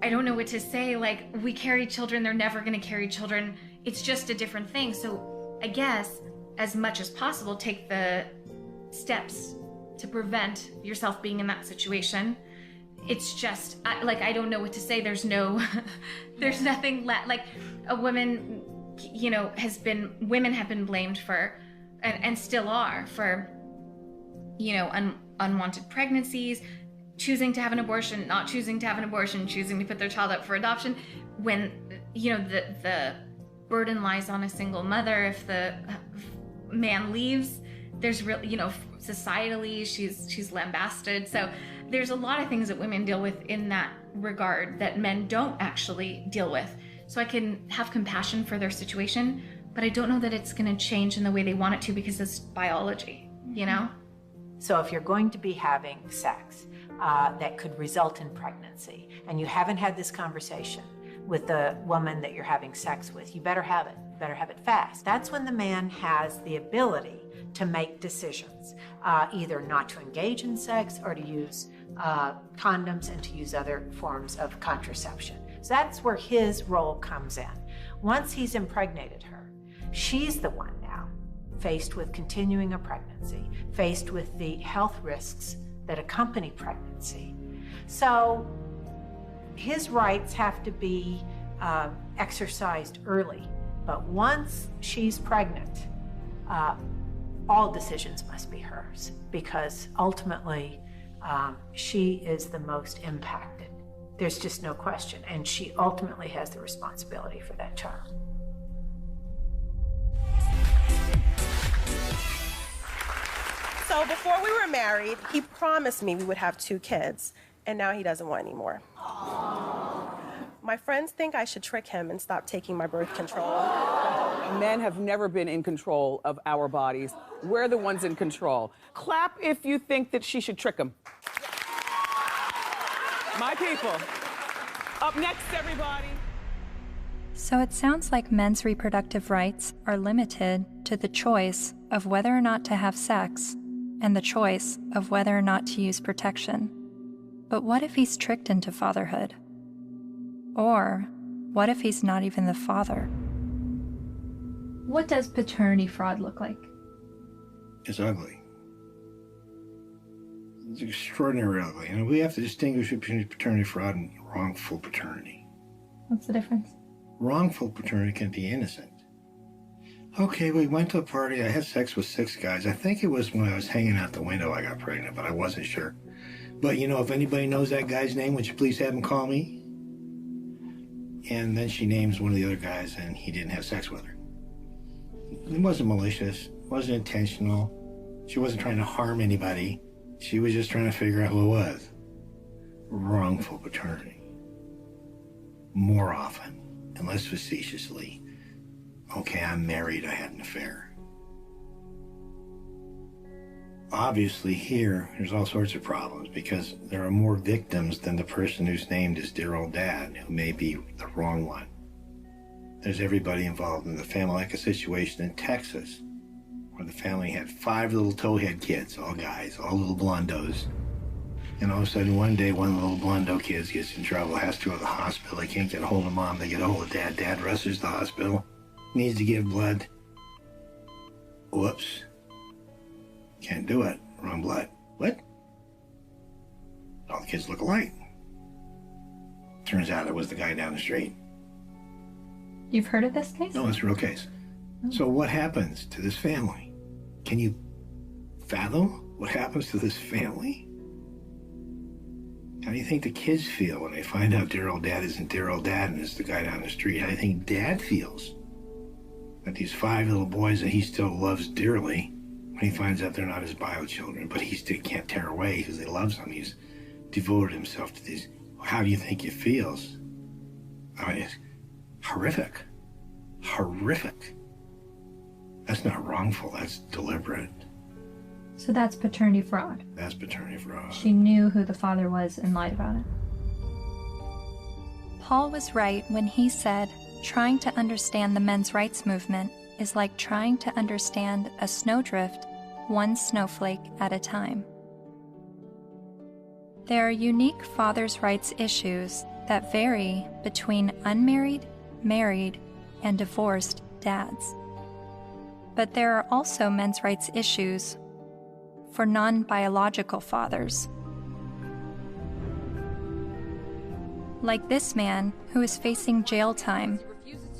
I don't know what to say, like, we carry children, they're never gonna carry children, it's just a different thing. So I guess, as much as possible, take the steps to prevent yourself being in that situation. It's just, I don't know what to say. There's no, there's nothing like a woman, you know, women have been blamed for, and still are, for, you know, unwanted pregnancies, choosing to have an abortion, not choosing to have an abortion, choosing to put their child up for adoption, when, you know, the burden lies on a single mother. If the man leaves, there's real, you know, societally, she's lambasted. So there's a lot of things that women deal with in that regard that men don't actually deal with. So I can have compassion for their situation, but I don't know that it's going to change in the way they want it to, because it's biology, you know? So if you're going to be having sex that could result in pregnancy, and you haven't had this conversation with the woman that you're having sex with, you better have it. You better have it fast. That's when the man has the ability to make decisions, either not to engage in sex or to use condoms and to use other forms of contraception. So that's where his role comes in. Once he's impregnated her, she's the one now faced with continuing a pregnancy, faced with the health risks that accompany pregnancy. So his rights have to be exercised early. But once she's pregnant, all decisions must be hers, because ultimately she is the most impacted. There's just no question. And she ultimately has the responsibility for that child. So before we were married, he promised me we would have 2 kids, and now he doesn't want any more. My friends think I should trick him and stop taking my birth control. Men have never been in control of our bodies. We're the ones in control. Clap if you think that she should trick him. My people. Up next, everybody. So it sounds like men's reproductive rights are limited to the choice of whether or not to have sex and the choice of whether or not to use protection. But what if he's tricked into fatherhood? Or what if he's not even the father? What does paternity fraud look like? It's ugly. It's extraordinarily ugly. And we have to distinguish between paternity fraud and wrongful paternity. What's the difference? Wrongful paternity can be innocent. Okay, we went to a party. I had sex with 6 guys. I think it was when I was hanging out the window I got pregnant, but I wasn't sure. But, you know, if anybody knows that guy's name, would you please have him call me? And then she names one of the other guys, and he didn't have sex with her. It wasn't malicious. It wasn't intentional. She wasn't trying to harm anybody. She was just trying to figure out who it was. Wrongful paternity. More often, and less facetiously, okay, I'm married, I had an affair. Obviously here, there's all sorts of problems because there are more victims than the person who's named as dear old dad, who may be the wrong one. There's everybody involved in the family, like a situation in Texas where the family had 5 little towhead kids, all guys, all little blondos. And all of a sudden, one day, one of the little blondo kids gets in trouble, has to go to the hospital. They can't get a hold of mom. They get a hold of dad. Dad rushes to the hospital. Needs to give blood. Whoops. Can't do it. Wrong blood. What? All the kids look alike. Turns out it was the guy down the street. You've heard of this case? No, it's a real case. So what happens to this family? Can you fathom what happens to this family? How do you think the kids feel when they find out dear old dad isn't dear old dad and it's the guy down the street? How do you think dad feels? That these 5 little boys that he still loves dearly, when he finds out they're not his bio children, but he still can't tear away because he loves them. He's devoted himself to these. How do you think it feels? I mean, it's horrific. Horrific. That's not wrongful, that's deliberate. So that's paternity fraud. That's paternity fraud. She knew who the father was and lied about it. Paul was right when he said, trying to understand the men's rights movement is like trying to understand a snowdrift, one snowflake at a time. There are unique fathers' rights issues that vary between unmarried, married, and divorced dads. But there are also men's rights issues for non-biological fathers. Like this man who is facing jail time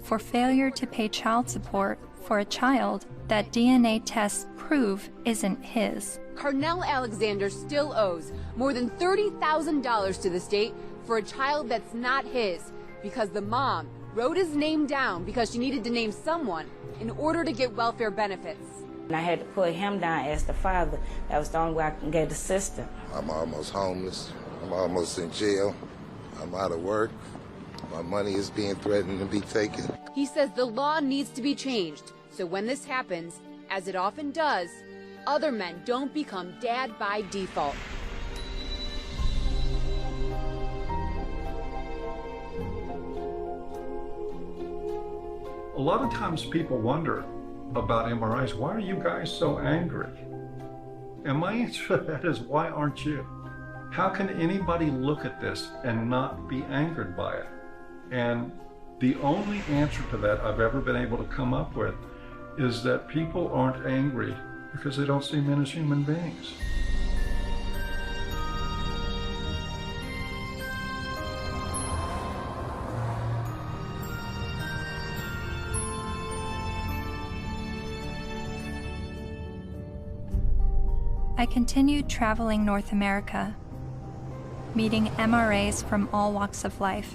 for failure to pay child support for a child that DNA tests prove isn't his. Carnell Alexander still owes more than $30,000 to the state for a child that's not his because the mom wrote his name down because she needed to name someone in order to get welfare benefits. And I had to put him down as the father. That was the only way I can get the system. I'm almost homeless. I'm almost in jail. I'm out of work. My money is being threatened to be taken. He says the law needs to be changed, so when this happens, as it often does, other men don't become dad by default. A lot of times people wonder about MRIs, why are you guys so angry? And my answer to that is, why aren't you? How can anybody look at this and not be angered by it? And the only answer to that I've ever been able to come up with is that people aren't angry because they don't see men as human beings. I continued traveling North America, meeting MRAs from all walks of life,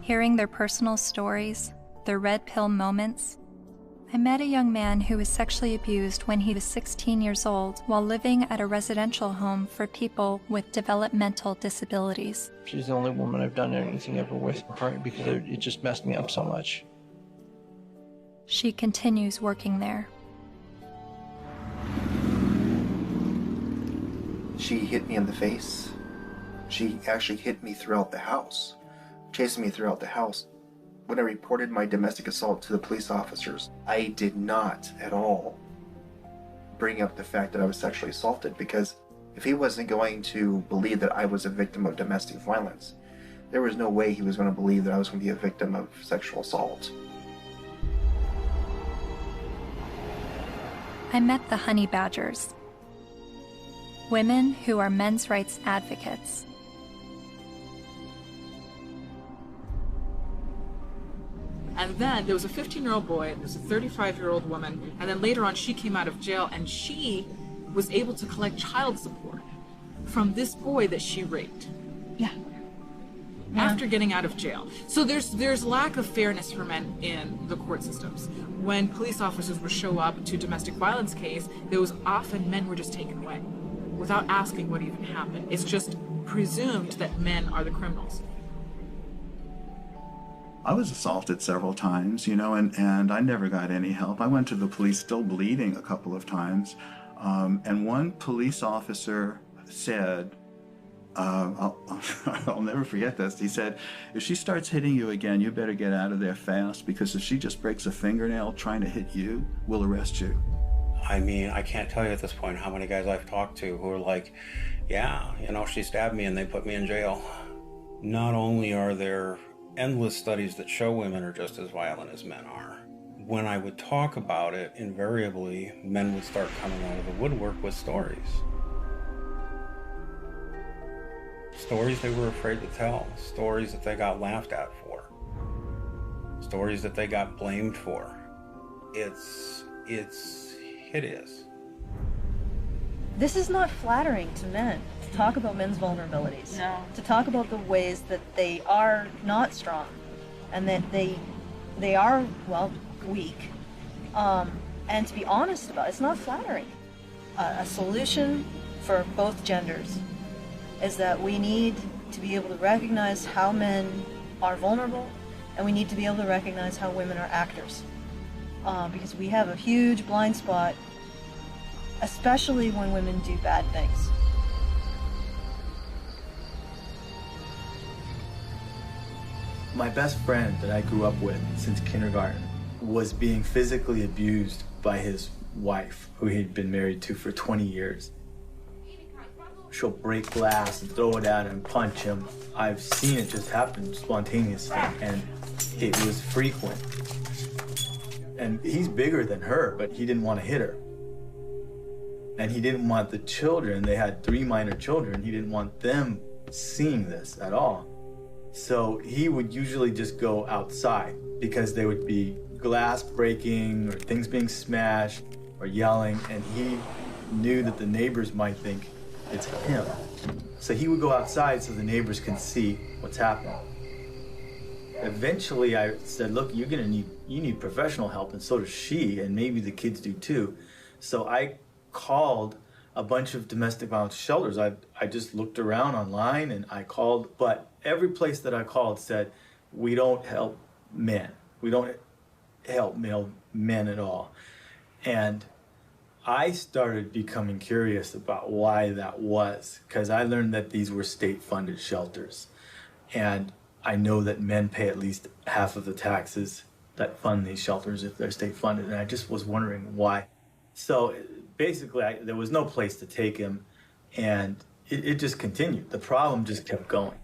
hearing their personal stories, their red pill moments. I met a young man who was sexually abused when he was 16 years old while living at a residential home for people with developmental disabilities. She's the only woman I've done anything ever with, partly because it just messed me up so much. She continues working there. She hit me in the face. She actually hit me throughout the house, chasing me throughout the house. When I reported my domestic assault to the police officers, I did not at all bring up the fact that I was sexually assaulted, because if he wasn't going to believe that I was a victim of domestic violence, there was no way he was going to believe that I was going to be a victim of sexual assault. I met the honey badgers, women who are men's rights advocates. And then there was a 15-year-old boy, there was a 35-year-old woman, and then later on she came out of jail and she was able to collect child support from this boy that she raped. Yeah. After getting out of jail. So there's lack of fairness for men in the court systems. When police officers would show up to domestic violence case, there was often men were just taken away without asking what even happened. It's just presumed that men are the criminals. I was assaulted several times, and I never got any help. I went to the police still bleeding a couple of times. And one police officer said, I'll never forget this. He said, if she starts hitting you again, you better get out of there fast, because if she just breaks a fingernail trying to hit you, we'll arrest you. I mean, I can't tell you at this point how many guys I've talked to who are like, yeah, you know, she stabbed me and they put me in jail. Not only are there endless studies that show women are just as violent as men are, when I would talk about it, invariably, men would start coming out of the woodwork with stories. Stories they were afraid to tell, stories that they got laughed at for, stories that they got blamed for. It's hideous. This is not flattering to men, to talk about men's vulnerabilities. No. To talk about the ways that they are not strong and that they are, well, weak. And to be honest about it, it's not flattering. A solution for both genders is that we need to be able to recognize how men are vulnerable, and we need to be able to recognize how women are actors. Because we have a huge blind spot, especially when women do bad things. My best friend that I grew up with since kindergarten was being physically abused by his wife, who he'd been married to for 20 years. She'll break glass and throw it at him, punch him. I've seen it just happen spontaneously, and it was frequent. And he's bigger than her, but he didn't want to hit her. And he didn't want the children, they had 3 minor children, he didn't want them seeing this at all. So he would usually just go outside, because there would be glass breaking or things being smashed or yelling, and he knew that the neighbors might think it's him. So he would go outside so the neighbors can see what's happening. Eventually I said, look, you need professional help, and so does she, and maybe the kids do too. So I called a bunch of domestic violence shelters. I just looked around online and I called, but every place that I called said, we don't help men. We don't help male men at all. And I started becoming curious about why that was, because I learned that these were state-funded shelters. And I know that men pay at least half of the taxes that fund these shelters if they're state-funded, and I just was wondering why. So basically, there was no place to take him, and it just continued. The problem just kept going.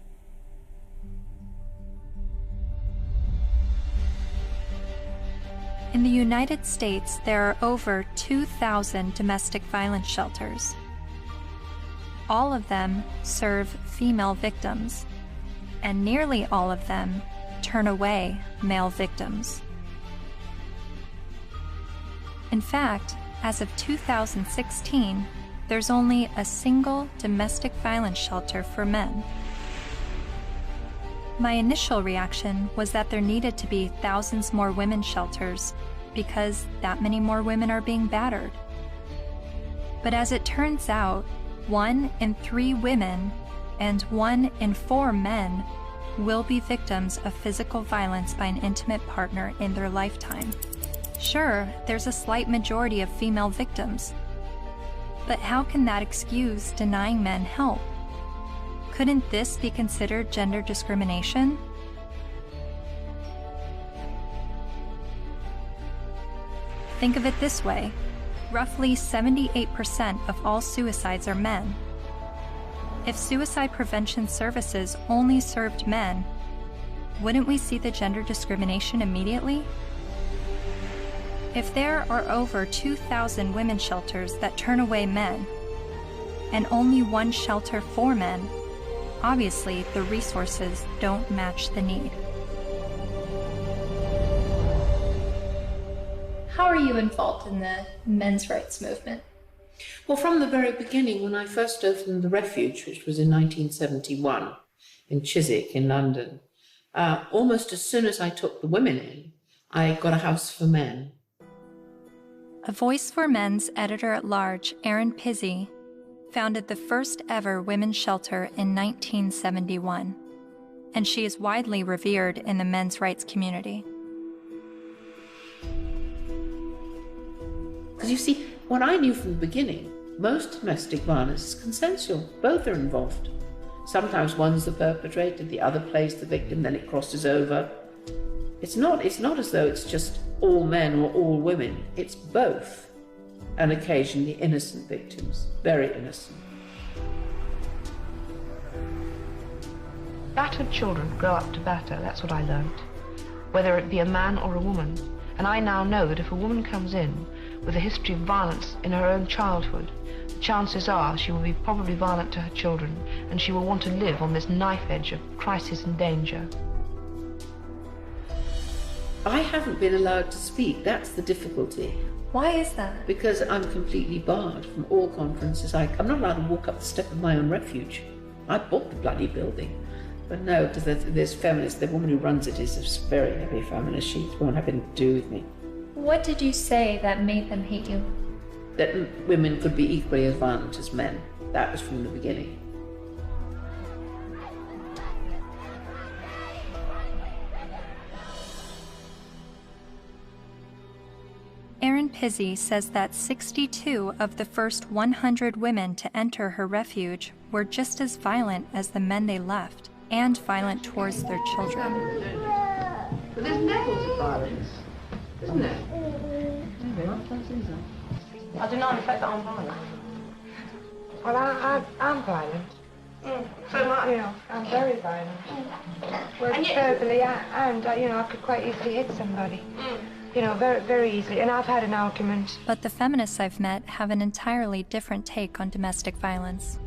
In the United States, there are over 2,000 domestic violence shelters. All of them serve female victims, and nearly all of them turn away male victims. In fact, as of 2016, there's only a single domestic violence shelter for men. My initial reaction was that there needed to be thousands more women's shelters because that many more women are being battered. But as it turns out, 1 in 3 women and 1 in 4 men will be victims of physical violence by an intimate partner in their lifetime. Sure, there's a slight majority of female victims, but how can that excuse denying men help? Couldn't this be considered gender discrimination? Think of it this way. Roughly 78% of all suicides are men. If suicide prevention services only served men, wouldn't we see the gender discrimination immediately? If there are over 2,000 women's shelters that turn away men, and only 1 shelter for men, obviously the resources don't match the need. How are you involved in the men's rights movement? Well, from the very beginning, when I first opened the Refuge, which was in 1971 in Chiswick in London, almost as soon as I took the women in, I got a house for men. A Voice for Men's editor-at-large, Erin Pizzey, founded the first ever women's shelter in 1971, and she is widely revered in the men's rights community. Because you see, what I knew from the beginning, most domestic violence is consensual. Both are involved. Sometimes one's the perpetrator, the other plays the victim, then it crosses over. It's not as though it's just all men or all women. It's both, and occasionally innocent victims, very innocent. Battered children grow up to batter, that's what I learned, whether it be a man or a woman. And I now know that if a woman comes in with a history of violence in her own childhood, the chances are she will be probably violent to her children, and she will want to live on this knife edge of crisis and danger. I haven't been allowed to speak, that's the difficulty. Why is that? Because I'm completely barred from all conferences. I'm not allowed to walk up the step of my own refuge. I bought the bloody building. But no, because there's feminists, the woman who runs it is a very heavy feminist. She won't have anything to do with me. What did you say that made them hate you? That women could be equally as violent as men. That was from the beginning. Erin Pizzey says that 62 of the first 100 women to enter her refuge were just as violent as the men they left, and violent towards their children. But there's levels of violence, isn't there? I do not affect that I'm violent. Well, I'm violent. So am I. You know, I'm very violent. Verbally, and I could quite easily hit somebody. You know, very, very easily. And I've had an argument. But the feminists I've met have an entirely different take on domestic violence.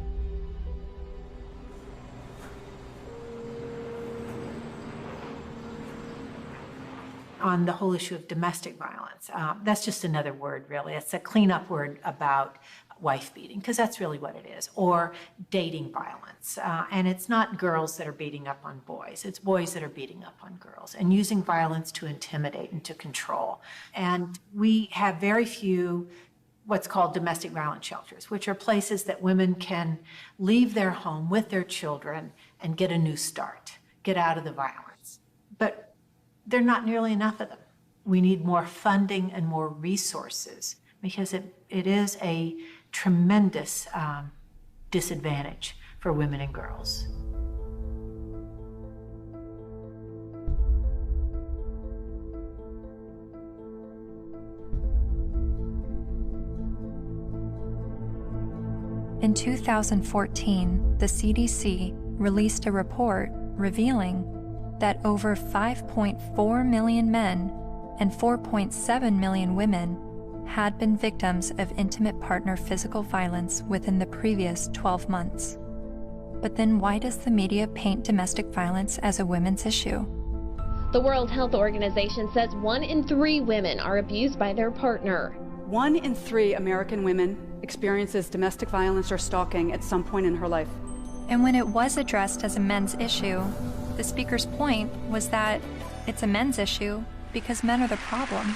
On the whole issue of domestic violence, that's just another word, really. It's a cleanup word about wife beating, because that's really what it is, or dating violence. And it's not girls that are beating up on boys, it's boys that are beating up on girls and using violence to intimidate and to control. And we have very few what's called domestic violence shelters, which are places that women can leave their home with their children and get a new start, get out of the violence. But there are not nearly enough of them. We need more funding and more resources, because it is a tremendous disadvantage for women and girls. In 2014, the CDC released a report revealing that over 5.4 million men and 4.7 million women had been victims of intimate partner physical violence within the previous 12 months. But then why does the media paint domestic violence as a women's issue? The World Health Organization says 1 in 3 women are abused by their partner. 1 in 3 American women experiences domestic violence or stalking at some point in her life. And when it was addressed as a men's issue, the speaker's point was that it's a men's issue because men are the problem.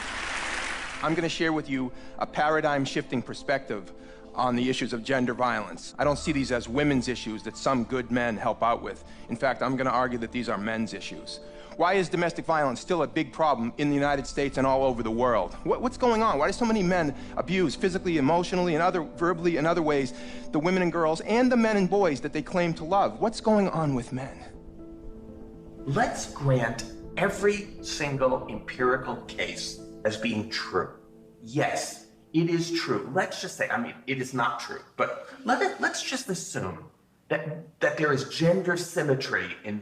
I'm going to share with you a paradigm-shifting perspective on the issues of gender violence. I don't see these as women's issues that some good men help out with. In fact, I'm going to argue that these are men's issues. Why is domestic violence still a big problem in the United States and all over the world? What's going on? Why do so many men abuse physically, emotionally, and verbally and other ways the women and girls and the men and boys that they claim to love? What's going on with men? Let's grant every single empirical case as being true. Yes, it is true. Let's just say, it is not true, but let's just assume that there is gender symmetry in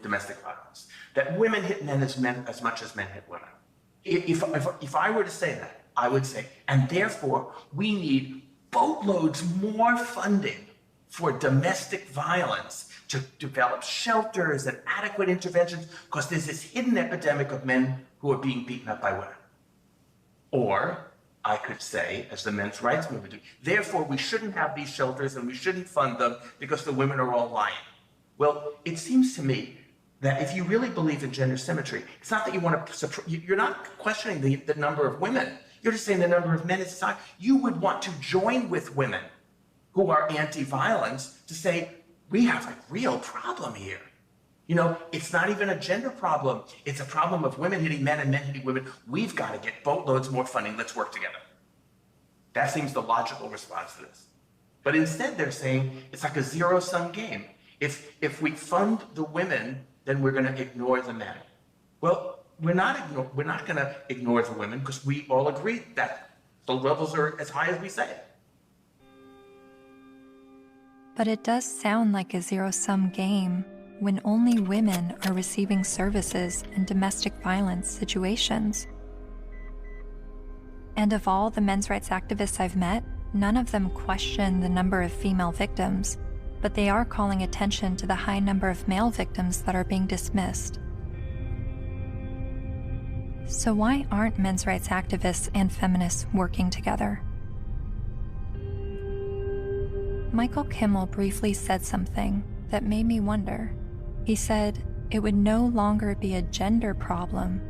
domestic violence, that women hit men as much as men hit women. If I were to say that, I would say, and therefore we need boatloads more funding for domestic violence to develop shelters and adequate interventions, because there's this hidden epidemic of men who are being beaten up by women. Or I could say, as the men's rights movement do, therefore we shouldn't have these shelters and we shouldn't fund them because the women are all lying. Well, it seems to me that if you really believe in gender symmetry, it's not that you want to, you're not questioning the number of women. You're just saying the number of men in society. You would want to join with women who are anti-violence to say, we have a real problem here. You know, it's not even a gender problem. It's a problem of women hitting men and men hitting women. We've got to get boatloads more funding. Let's work together. That seems the logical response to this. But instead they're saying it's like a zero-sum game. If we fund the women, then we're going to ignore the men. Well, we're not going to ignore the women because we all agree that the levels are as high as we say. But it does sound like a zero-sum game when only women are receiving services in domestic violence situations. And of all the men's rights activists I've met, none of them question the number of female victims, but they are calling attention to the high number of male victims that are being dismissed. So why aren't men's rights activists and feminists working together? Michael Kimmel briefly said something that made me wonder. He said it would no longer be a gender problem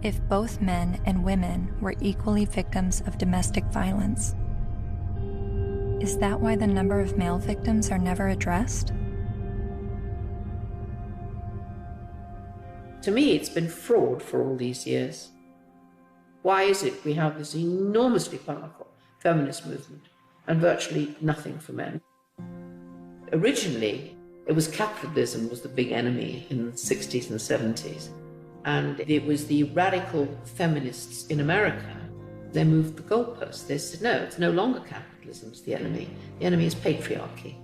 if both men and women were equally victims of domestic violence. Is that why the number of male victims are never addressed? To me, it's been fraud for all these years. Why is it we have this enormously powerful feminist movement and virtually nothing for men? Originally, it was capitalism was the big enemy in the 60s and 70s. And it was the radical feminists in America. They moved the goalposts. They said, no, it's no longer capitalism's the enemy. The enemy is patriarchy.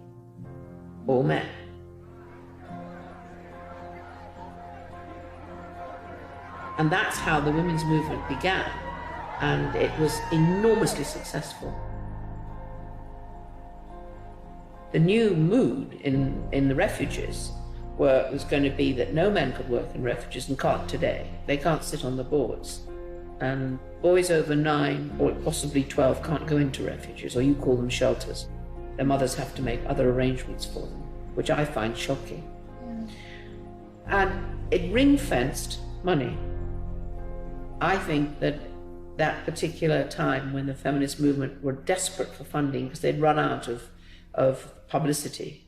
All men. And that's how the women's movement began. And it was enormously successful. The new mood in the refuges was going to be that no men could work in refuges and can't today. They can't sit on the boards. And boys over 9 or possibly 12 can't go into refuges, or you call them shelters. Their mothers have to make other arrangements for them, which I find shocking. And it ring-fenced money. I think that that particular time when the feminist movement were desperate for funding because they'd run out of publicity,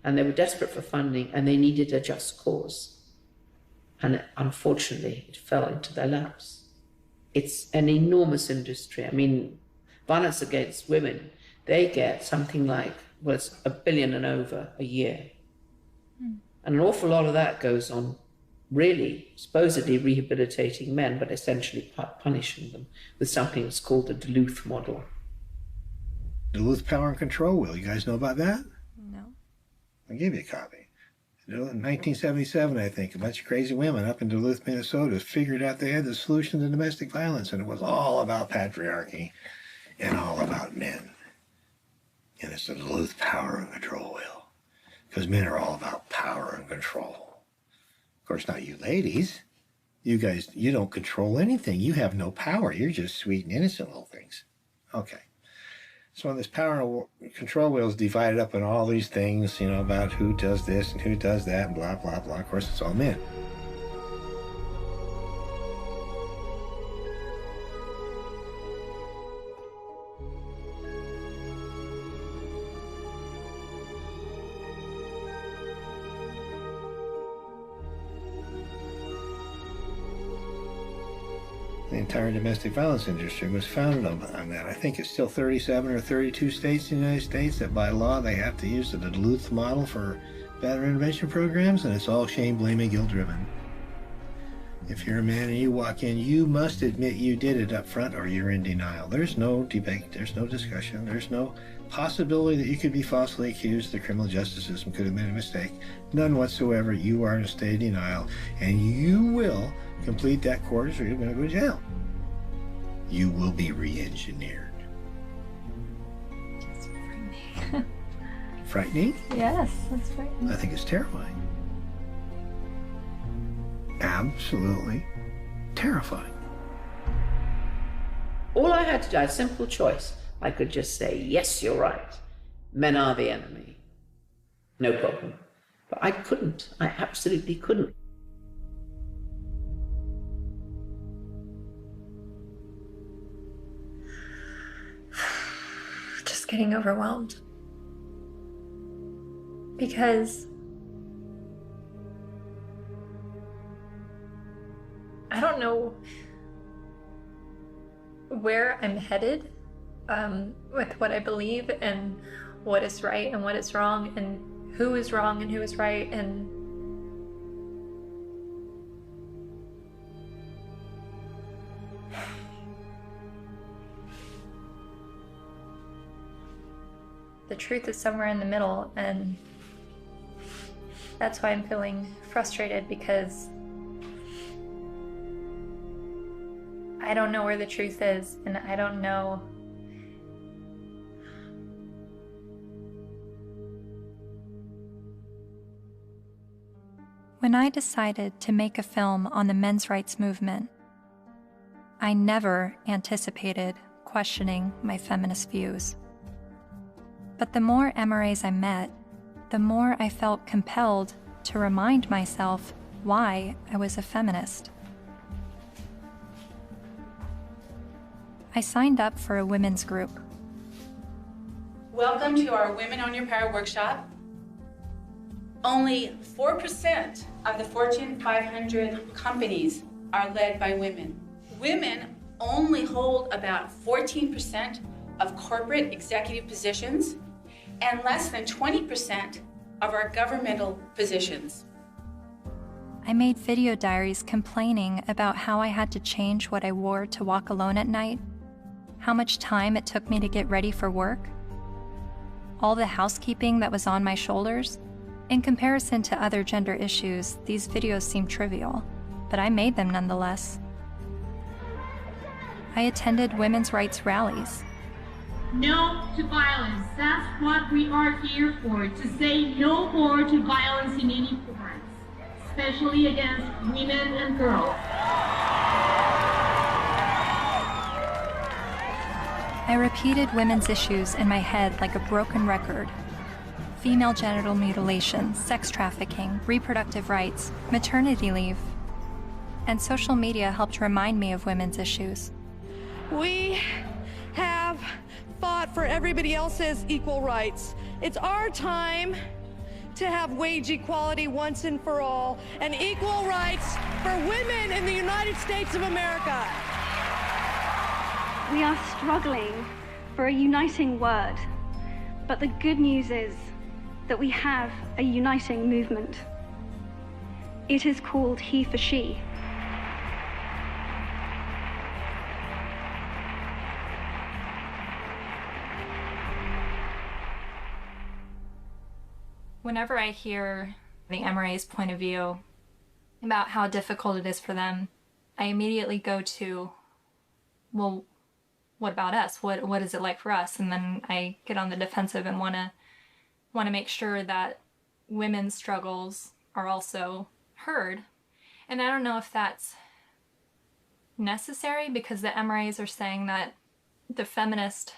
and they were desperate for funding, and they needed a just cause. And unfortunately, it fell into their laps. It's an enormous industry. I mean, violence against women, they get something like, well, it's $1 billion and over a year. And an awful lot of that goes on really supposedly rehabilitating men, but essentially punishing them with something that's called the Duluth model. Duluth Power and Control Wheel. You guys know about that? No. I'll give you a copy. In 1977, I think, a bunch of crazy women up in Duluth, Minnesota figured out they had the solution to domestic violence, and it was all about patriarchy and all about men. And it's the Duluth Power and Control Wheel, because men are all about power and control. Of course, not you ladies. You guys, you don't control anything. You have no power. You're just sweet and innocent little things. Okay. So this power and control wheel is divided up in all these things, you know, about who does this and who does that and blah, blah, blah. Of course, it's all men. The entire domestic violence industry was founded on that. I think it's still 37 or 32 states in the United States that by law they have to use the Duluth model for battery intervention programs, and it's all shame, blame, and guilt-driven. If you're a man and you walk in, you must admit you did it up front or you're in denial. There's no debate, there's no discussion, there's no possibility that you could be falsely accused. The criminal justice system could have made a mistake. None whatsoever. You are in a state of denial, and you will complete that course or you're going to go to jail. You will be re-engineered. That's frightening. Frightening? Yes, that's frightening. I think it's terrifying. Absolutely terrifying. All I had to do, I had a simple choice. I could just say, yes, you're right. Men are the enemy. No problem. But I couldn't. I absolutely couldn't. Just getting overwhelmed. Because I don't know where I'm headed with what I believe and what is right and what is wrong, and who is wrong and who is right, and the truth is somewhere in the middle, and that's why I'm feeling frustrated, because I don't know where the truth is, and I don't know When I decided to make a film on the men's rights movement, I never anticipated questioning my feminist views. But the more MRAs I met, the more I felt compelled to remind myself why I was a feminist. I signed up for a women's group. Welcome to our Women on Your Power workshop. Only 4% of the Fortune 500 companies are led by women. Women only hold about 14% of corporate executive positions and less than 20% of our governmental positions. I made video diaries complaining about how I had to change what I wore to walk alone at night, how much time it took me to get ready for work, all the housekeeping that was on my shoulders. In comparison to other gender issues, these videos seem trivial, but I made them nonetheless. I attended women's rights rallies. No to violence. That's what we are here for, to say no more to violence in any form, especially against women and girls. I repeated women's issues in my head like a broken record. Female genital mutilation, sex trafficking, reproductive rights, maternity leave. And social media helped remind me of women's issues. We have fought for everybody else's equal rights. It's our time to have wage equality once and for all, and equal rights for women in the United States of America. We are struggling for a uniting word, but the good news is that we have a uniting movement. It is called He for She. Whenever I hear the MRA's point of view about how difficult it is for them, I immediately go to, well, what about us? What is it like for us? And then I get on the defensive and want to make sure that women's struggles are also heard. And I don't know if that's necessary, because the MRAs are saying that the feminist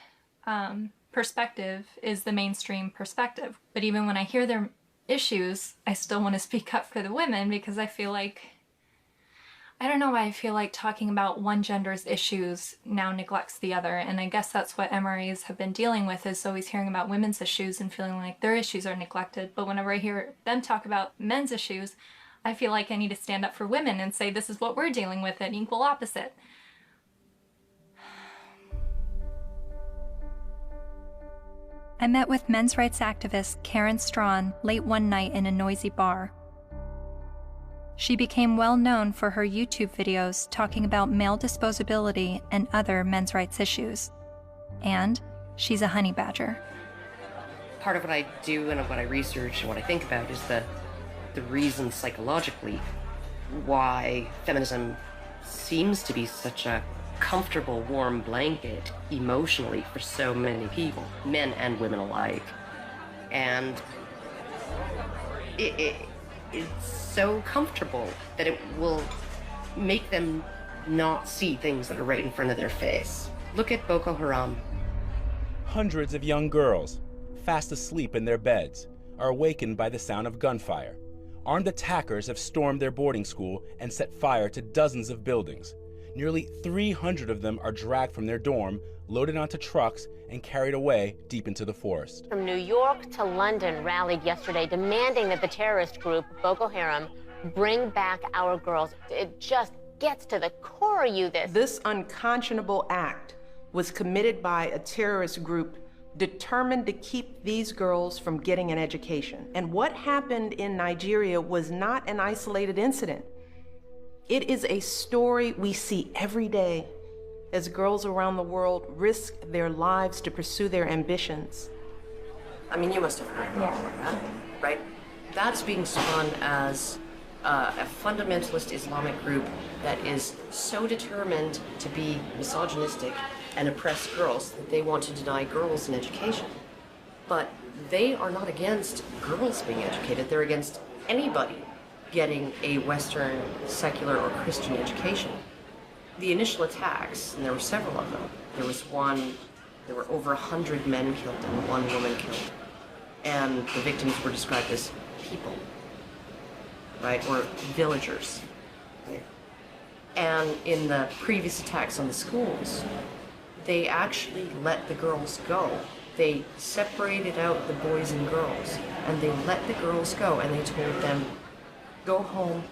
perspective is the mainstream perspective. But even when I hear their issues, I still want to speak up for the women, because I feel like, I don't know why I feel like talking about one gender's issues now neglects the other. And I guess that's what MRAs have been dealing with, is always hearing about women's issues and feeling like their issues are neglected. But whenever I hear them talk about men's issues, I feel like I need to stand up for women and say, this is what we're dealing with, an equal opposite. I met with men's rights activist Karen Strawn late one night in a noisy bar. She became well known for her YouTube videos talking about male disposability and other men's rights issues. And she's a honey badger. Part of what I do and what I research and what I think about is the reason psychologically why feminism seems to be such a comfortable, warm blanket emotionally for so many people, men and women alike. And it's so comfortable that it will make them not see things that are right in front of their face. Look at Boko Haram. Hundreds of young girls, fast asleep in their beds, are awakened by the sound of gunfire. Armed attackers have stormed their boarding school and set fire to dozens of buildings. Nearly 300 of them are dragged from their dorm, loaded onto trucks, and carried away deep into the forest. From New York to London rallied yesterday demanding that the terrorist group Boko Haram bring back our girls. It just gets to the core of you, This unconscionable act was committed by a terrorist group determined to keep these girls from getting an education. And what happened in Nigeria was not an isolated incident. It is a story we see every day as girls around the world risk their lives to pursue their ambitions. I mean, you must have heard about that, right? That's being spun as a fundamentalist Islamic group that is so determined to be misogynistic and oppress girls that they want to deny girls an education. But they are not against girls being educated. They're against anybody getting a Western, secular, or Christian education. The initial attacks, and there were several of them, there were over 100 men killed and 1 woman killed. And the victims were described as people, right, or villagers. Right? And in the previous attacks on the schools, they actually let the girls go. They separated out the boys and girls, and they let the girls go, and they told them, go home,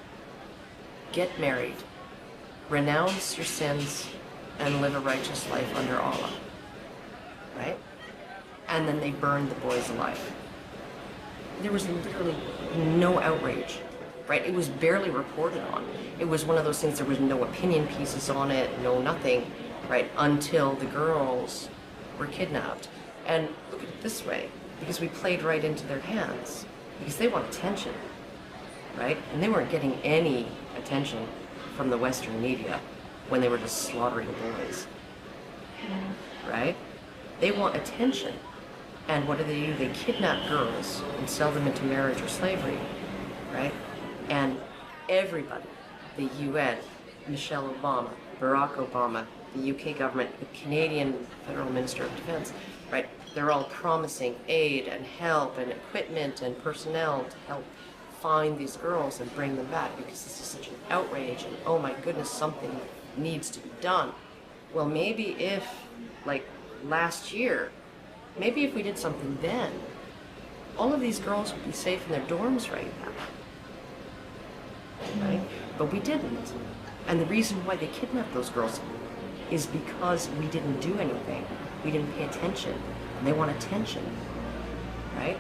get married, renounce your sins, and live a righteous life under Allah, right? And then they burned the boys alive. There was literally no outrage, right? It was barely reported on. It was one of those things, there was no opinion pieces on it, no nothing, right? Until the girls were kidnapped. And look at it this way, because we played right into their hands, because they want attention, right? And they weren't getting any attention from the Western media when they were just slaughtering boys, right? They want attention. And what do? They kidnap girls and sell them into marriage or slavery, right? And everybody, the UN, Michelle Obama, Barack Obama, the UK government, the Canadian Federal Minister of Defense, right? They're all promising aid and help and equipment and personnel to help find these girls and bring them back, because this is such an outrage and oh my goodness, something needs to be done. Well, maybe if, like last year, maybe if we did something then, all of these girls would be safe in their dorms right now, right? But we didn't. And the reason why they kidnapped those girls is because we didn't do anything. We didn't pay attention. And they want attention, right?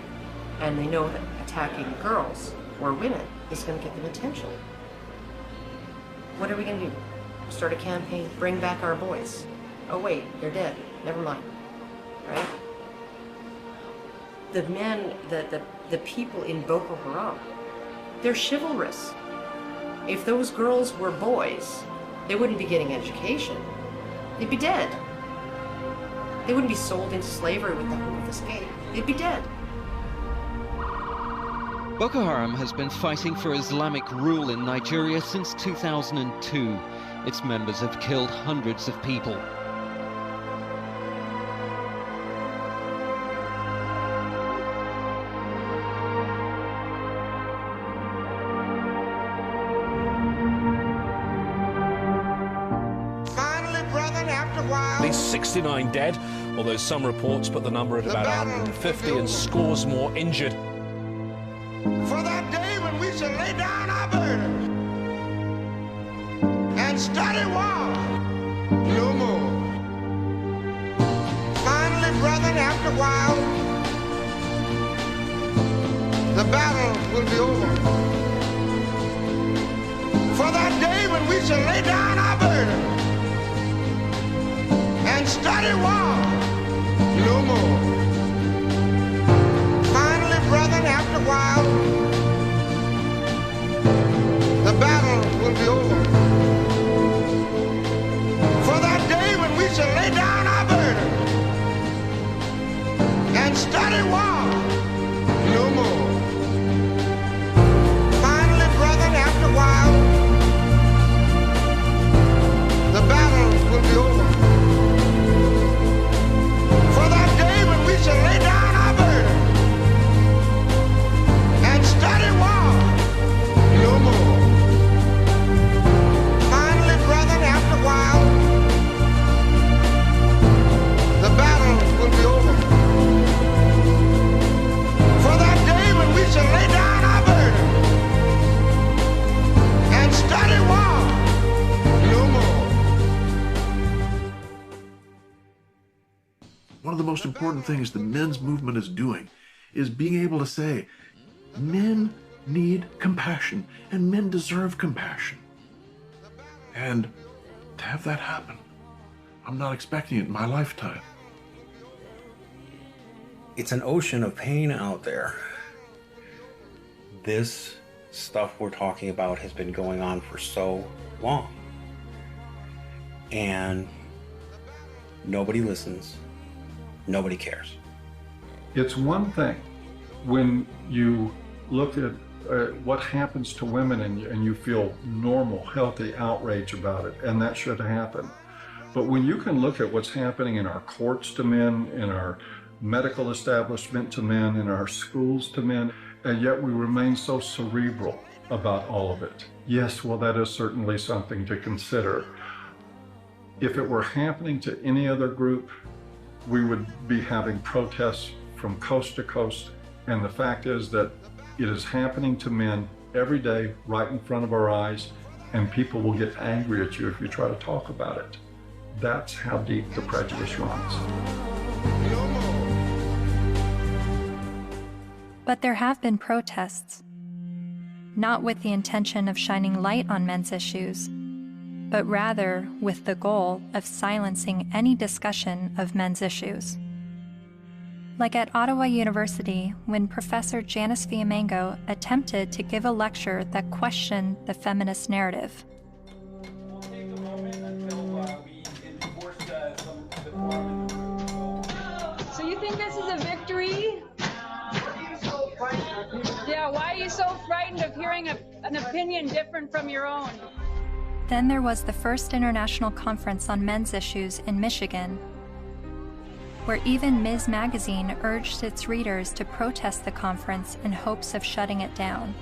And they know that attacking girls or women is going to get them attention. What are we going to do? Start a campaign, bring back our boys. Oh wait, they're dead. Never mind, right? The men, the people in Boko Haram, they're chivalrous. If those girls were boys, they wouldn't be getting education. They'd be dead. They wouldn't be sold into slavery with the hope of escape. They'd be dead. Boko Haram has been fighting for Islamic rule in Nigeria since 2002. Its members have killed hundreds of people. At least 69 dead, although some reports put the number at about 150 and scores more injured. For that day when we shall lay down our burden and study war no more. Finally, brethren, after a while, the battle will be over. For that day when we shall lay down our burden and study war no more. Finally, brethren, after a while, the battle will be over. For that day when we shall lay down our burden and study war no more. Finally, brethren, after a while, the battle will be over. For that day when we shall lay down our burden and study war no more. Finally, brethren, after a while, the battle will be over. most important things the men's movement is doing is being able to say, men need compassion, and men deserve compassion. And to have that happen, I'm not expecting it in my lifetime. It's an ocean of pain out there. This stuff we're talking about has been going on for so long. And nobody listens. Nobody cares. It's one thing when you look at what happens to women and you feel normal, healthy outrage about it, and that should happen. But when you can look at what's happening in our courts to men, in our medical establishment to men, in our schools to men, and yet we remain so cerebral about all of it. Yes, well, that is certainly something to consider. If it were happening to any other group, we would be having protests from coast to coast. And the fact is that it is happening to men every day, right in front of our eyes, and people will get angry at you if you try to talk about it. That's how deep the prejudice runs. But there have been protests, not with the intention of shining light on men's issues, but rather with the goal of silencing any discussion of men's issues. Like at Ottawa University, when Professor Janice Fiamengo attempted to give a lecture that questioned the feminist narrative. So you think this is a victory? Yeah, why are you so frightened of hearing an opinion different from your own? Then there was the first international conference on men's issues in Michigan, where even Ms. Magazine urged its readers to protest the conference in hopes of shutting it down.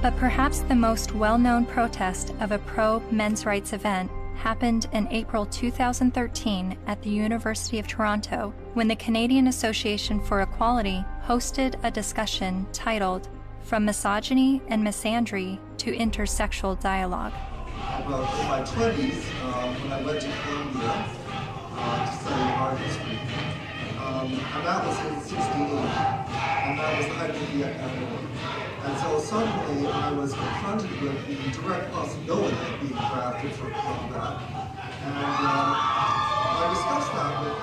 But perhaps the most well-known protest of a pro-men's rights event happened in April 2013 at the University of Toronto, when the Canadian Association for Equality hosted a discussion titled From Misogyny and Misandry to Intersexual Dialogue. Well, in my 20s, when I went to Columbia to study art history, and that was in '68, and that was the height of the epidemic. And so suddenly I was confronted with the direct possibility of being drafted for combat. And I discussed that with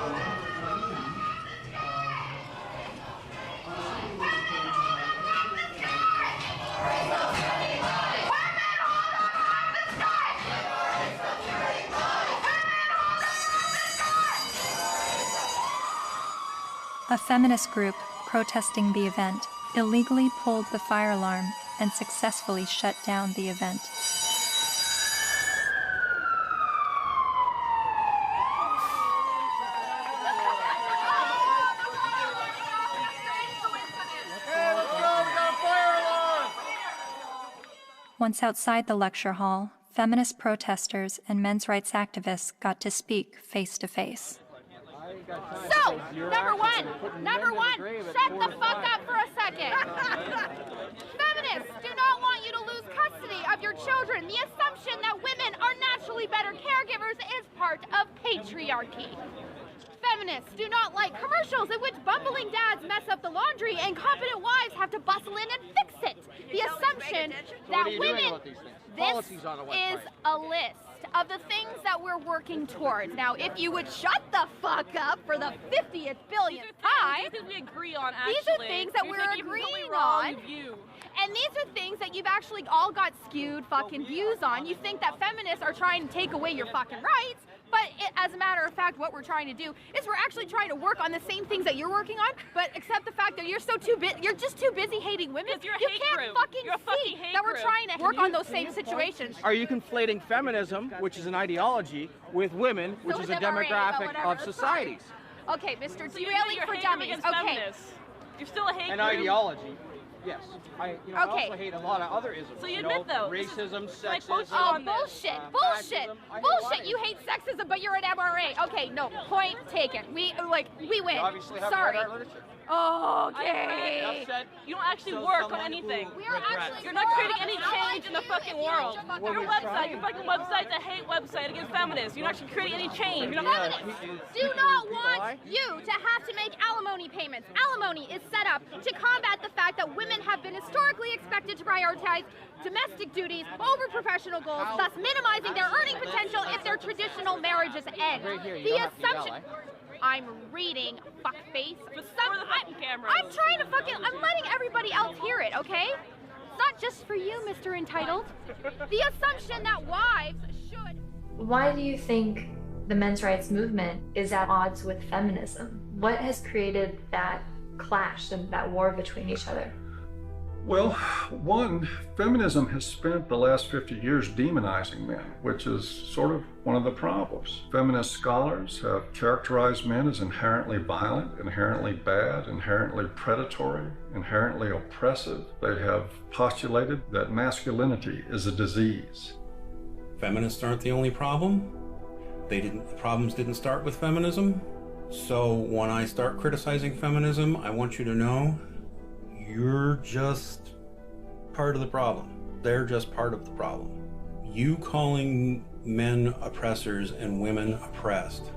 a feminist group protesting the event illegally pulled the fire alarm and successfully shut down the event. Once outside the lecture hall, feminist protesters and men's rights activists got to speak face to face. So, number one, shut the fuck up for a second. Feminists do not want you to lose custody of your children. The assumption that women are naturally better caregivers is part of patriarchy. Feminists do not like commercials in which bumbling dads mess up the laundry and competent wives have to bustle in and fix it. The assumption that women... This is a list of the things that we're working towards. Now, if you would shut the fuck up for the 50th billionth time, these are things we agree on, actually. These are things that we're agreeing on. And these are things that you've actually all got skewed fucking views on. You think that feminists are trying to take away your fucking rights, but as a matter of fact, what we're trying to do is we're actually trying to work on the same things that you're working on, but except the fact that you're just too busy hating women. You can't fucking see that we're trying to work on those same situations. Are you conflating feminism, which is an ideology, with women, which is a demographic of societies? Okay, Mr. Derailing for Dummies. Okay. You're still a hate An group. ideology. Yes. I also hate a lot of other isms. So you admit, though, racism, sexism. Oh, bullshit, bullshit, bullshit. You hate sexism, but you're an MRA. Okay, no, point taken. We win. You obviously have Sorry. read our literature. Okay. You don't actually work on anything. You're not creating any change in the fucking world. Your fucking website's a hate website against feminists. You're not actually creating any change. Feminists do not want you to have to make alimony payments. Alimony is set up to combat the fact that women have been historically expected to prioritize domestic duties over professional goals, thus minimizing their earning potential if their traditional marriages end. The assumption... I'm reading, fuckface. I'm trying to I'm letting everybody else hear it, okay? It's not just for you, Mr. Entitled. The assumption that wives should... Why do you think the men's rights movement is at odds with feminism? What has created that clash and that war between each other? Well, one, feminism has spent the last 50 years demonizing men, which is sort of one of the problems. Feminist scholars have characterized men as inherently violent, inherently bad, inherently predatory, inherently oppressive. They have postulated that masculinity is a disease. Feminists aren't the only problem. The problems didn't start with feminism. So when I start criticizing feminism, I want you to know you're just part of the problem. They're just part of the problem. You calling men oppressors and women oppressed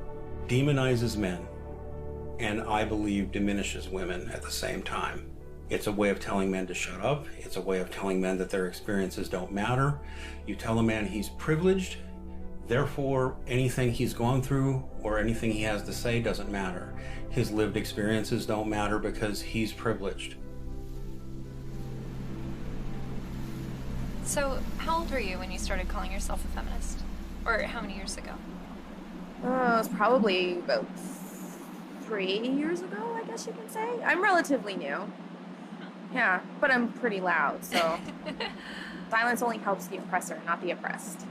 demonizes men, and I believe diminishes women at the same time. It's a way of telling men to shut up. It's a way of telling men that their experiences don't matter. You tell a man he's privileged, therefore anything he's gone through or anything he has to say doesn't matter. His lived experiences don't matter because he's privileged. So, how old were you when you started calling yourself a feminist? Or how many years ago? It was probably about 3 years ago, I guess you can say. I'm relatively new. Yeah, but I'm pretty loud, so silence only helps the oppressor, not the oppressed.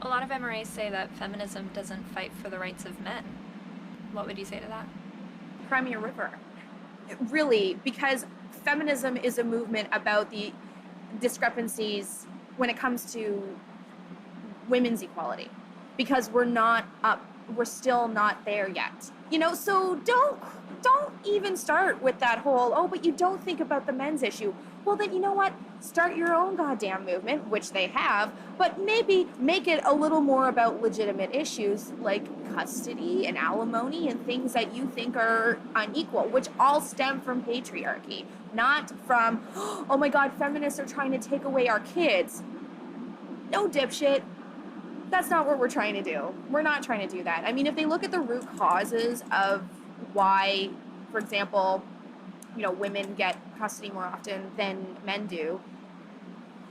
A lot of MRAs say that feminism doesn't fight for the rights of men. What would you say to that? Crimea River. Really, because feminism is a movement about the discrepancies when it comes to women's equality, because we're still not there yet. You know, so don't even start with that whole, oh, but you don't think about the men's issue. Well, then you know what? Start your own goddamn movement, which they have, but maybe make it a little more about legitimate issues like custody and alimony and things that you think are unequal, which all stem from patriarchy, not from, oh my God, feminists are trying to take away our kids. No, dipshit. That's not what we're trying to do. We're not trying to do that. I mean, if they look at the root causes of why, for example, you know, women get custody more often than men do,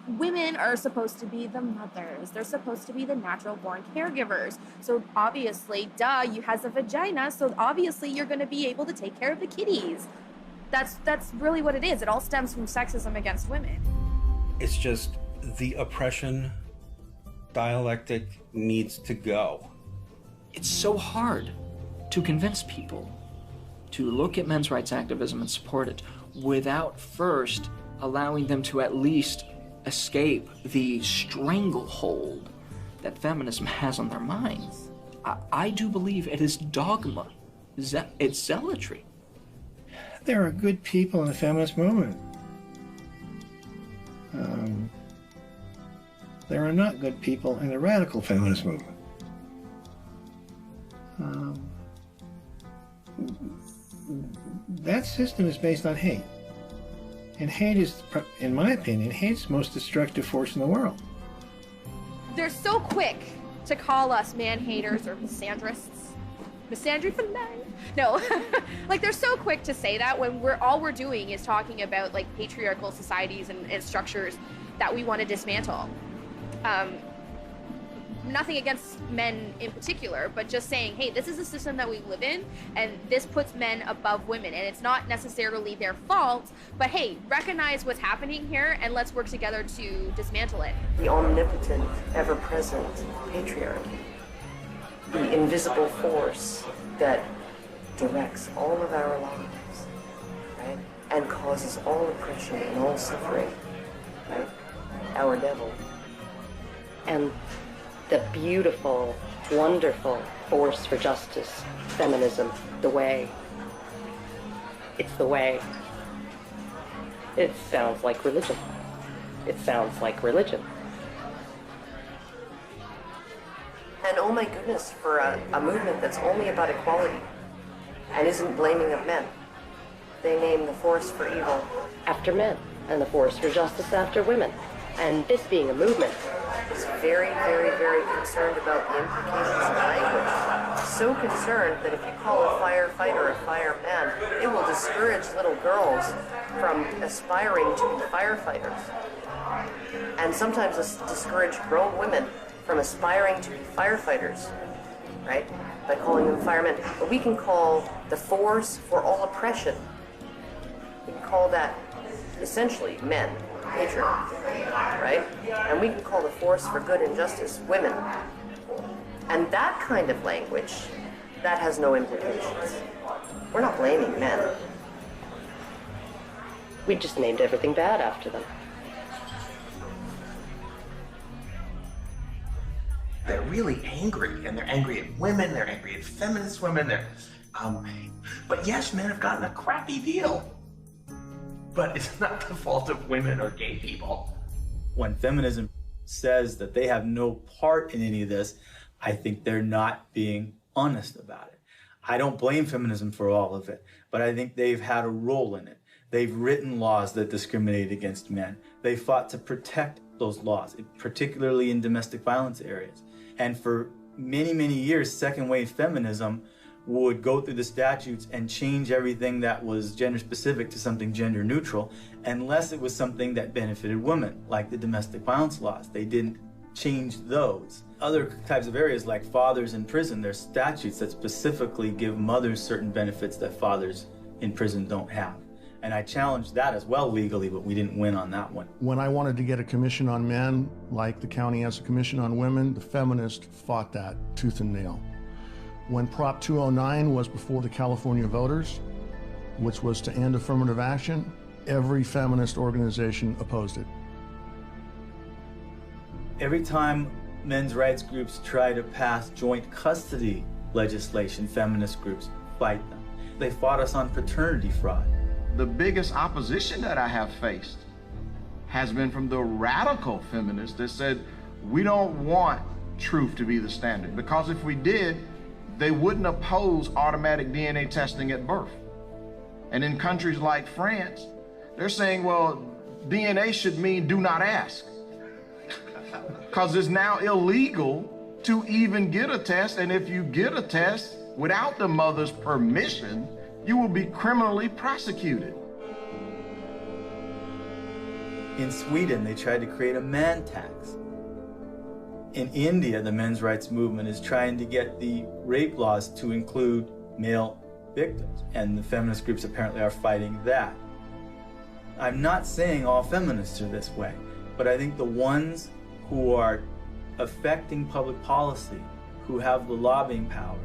women are supposed to be the mothers. They're supposed to be the natural-born caregivers. So obviously, duh, you has a vagina, so obviously you're going to be able to take care of the kitties. That's really what it is. It all stems from sexism against women. It's just the oppression dialectic needs to go. It's so hard to convince people to look at men's rights activism and support it without first allowing them to at least escape the stranglehold that feminism has on their minds. I do believe it is dogma. It's zealotry. There are good people in the feminist movement. There are not good people in the radical feminist movement. That system is based on hate. And hate is, in my opinion, hate's the most destructive force in the world. They're so quick to call us man-haters or misandrists. Misandry for life. No, like they're so quick to say that when all we're doing is talking about like patriarchal societies and structures that we want to dismantle. Nothing against men in particular, but just saying, hey, this is a system that we live in, and this puts men above women, and it's not necessarily their fault, but hey, recognize what's happening here, and let's work together to dismantle it. The omnipotent, ever-present patriarchy. The invisible force that directs all of our lives, right? and causes all oppression and all suffering, right? Our devil. And the beautiful, wonderful force for justice, feminism, the way. It's the way. It sounds like religion. It sounds like religion. And oh my goodness, for a movement that's only about equality and isn't blaming of men. They name the force for evil after men and the force for justice after women. And this being a movement is very, very, very concerned about the implications of language. So concerned that if you call a firefighter a fireman, it will discourage little girls from aspiring to be firefighters. And sometimes discourage grown women from aspiring to be firefighters, right? By calling them firemen. But we can call the force for all oppression, we can call that essentially men, patriarchy, right? And we can call the force for good and justice women. And that kind of language, that has no implications. We're not blaming men. We just named everything bad after them. They're really angry, and they're angry at women, they're angry at feminist women, but yes, men have gotten a crappy deal. But it's not the fault of women or gay people. When feminism says that they have no part in any of this, I think they're not being honest about it. I don't blame feminism for all of it, but I think they've had a role in it. They've written laws that discriminate against men. They fought to protect those laws, particularly in domestic violence areas. And for many, many years, second wave feminism would go through the statutes and change everything that was gender specific to something gender neutral, unless it was something that benefited women, like the domestic violence laws. They didn't change those. Other types of areas like fathers in prison, there's statutes that specifically give mothers certain benefits that fathers in prison don't have. And I challenged that as well legally, but we didn't win on that one. When I wanted to get a commission on men, like the county has a commission on women, the feminists fought that tooth and nail. When Prop 209 was before the California voters, which was to end affirmative action, every feminist organization opposed it. Every time men's rights groups try to pass joint custody legislation, feminist groups fight them. They fought us on paternity fraud. The biggest opposition that I have faced has been from the radical feminists that said, we don't want truth to be the standard, because if we did, they wouldn't oppose automatic DNA testing at birth. And in countries like France, they're saying, well, DNA should mean do not ask. Because it's now illegal to even get a test, and if you get a test without the mother's permission, you will be criminally prosecuted. In Sweden, they tried to create a man tax. In India, the men's rights movement is trying to get the rape laws to include male victims, and the feminist groups apparently are fighting that. I'm not saying all feminists are this way, but I think the ones who are affecting public policy, who have the lobbying power,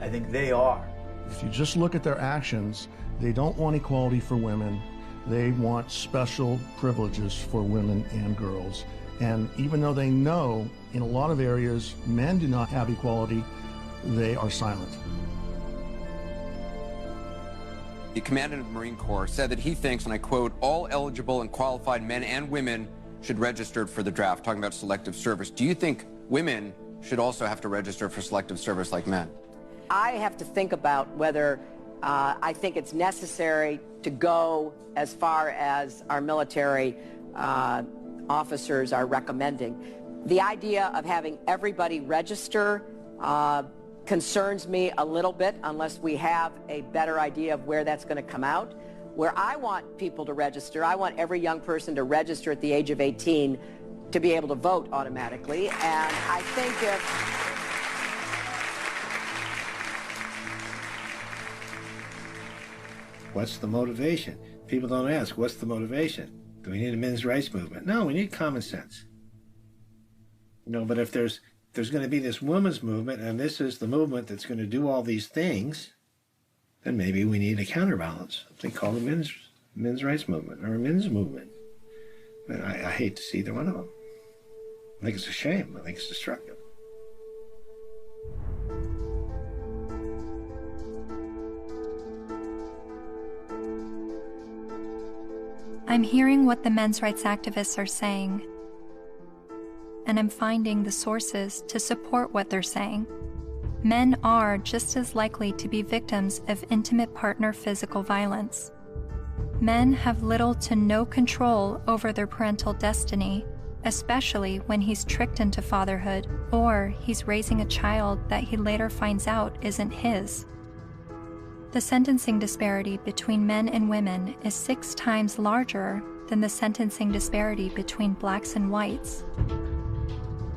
I think they are. If you just look at their actions, they don't want equality for women. They want special privileges for women and girls. And even though they know in a lot of areas men do not have equality, they are silent. The commandant of the Marine Corps said that he thinks, and I quote, all eligible and qualified men and women should register for the draft, talking about selective service. Do you think women should also have to register for selective service like men? I have to think about whether I think it's necessary to go as far as our military officers are recommending. The idea of having everybody register concerns me a little bit unless we have a better idea of where that's going to come out. Where I want people to register, I want every young person to register at the age of 18 to be able to vote automatically. And I think if... What's the motivation? People don't ask, what's the motivation? Do we need a men's rights movement? No, we need common sense. You know, but if there's going to be this women's movement, and this is the movement that's going to do all these things, then maybe we need a counterbalance, something called the men's men's rights movement or a men's movement. But I hate to see either one of them. I think it's a shame. I think it's destructive. I'm hearing what the men's rights activists are saying, and I'm finding the sources to support what they're saying. Men are just as likely to be victims of intimate partner physical violence. Men have little to no control over their parental destiny, especially when he's tricked into fatherhood or he's raising a child that he later finds out isn't his. The sentencing disparity between men and women is 6 times larger than the sentencing disparity between blacks and whites.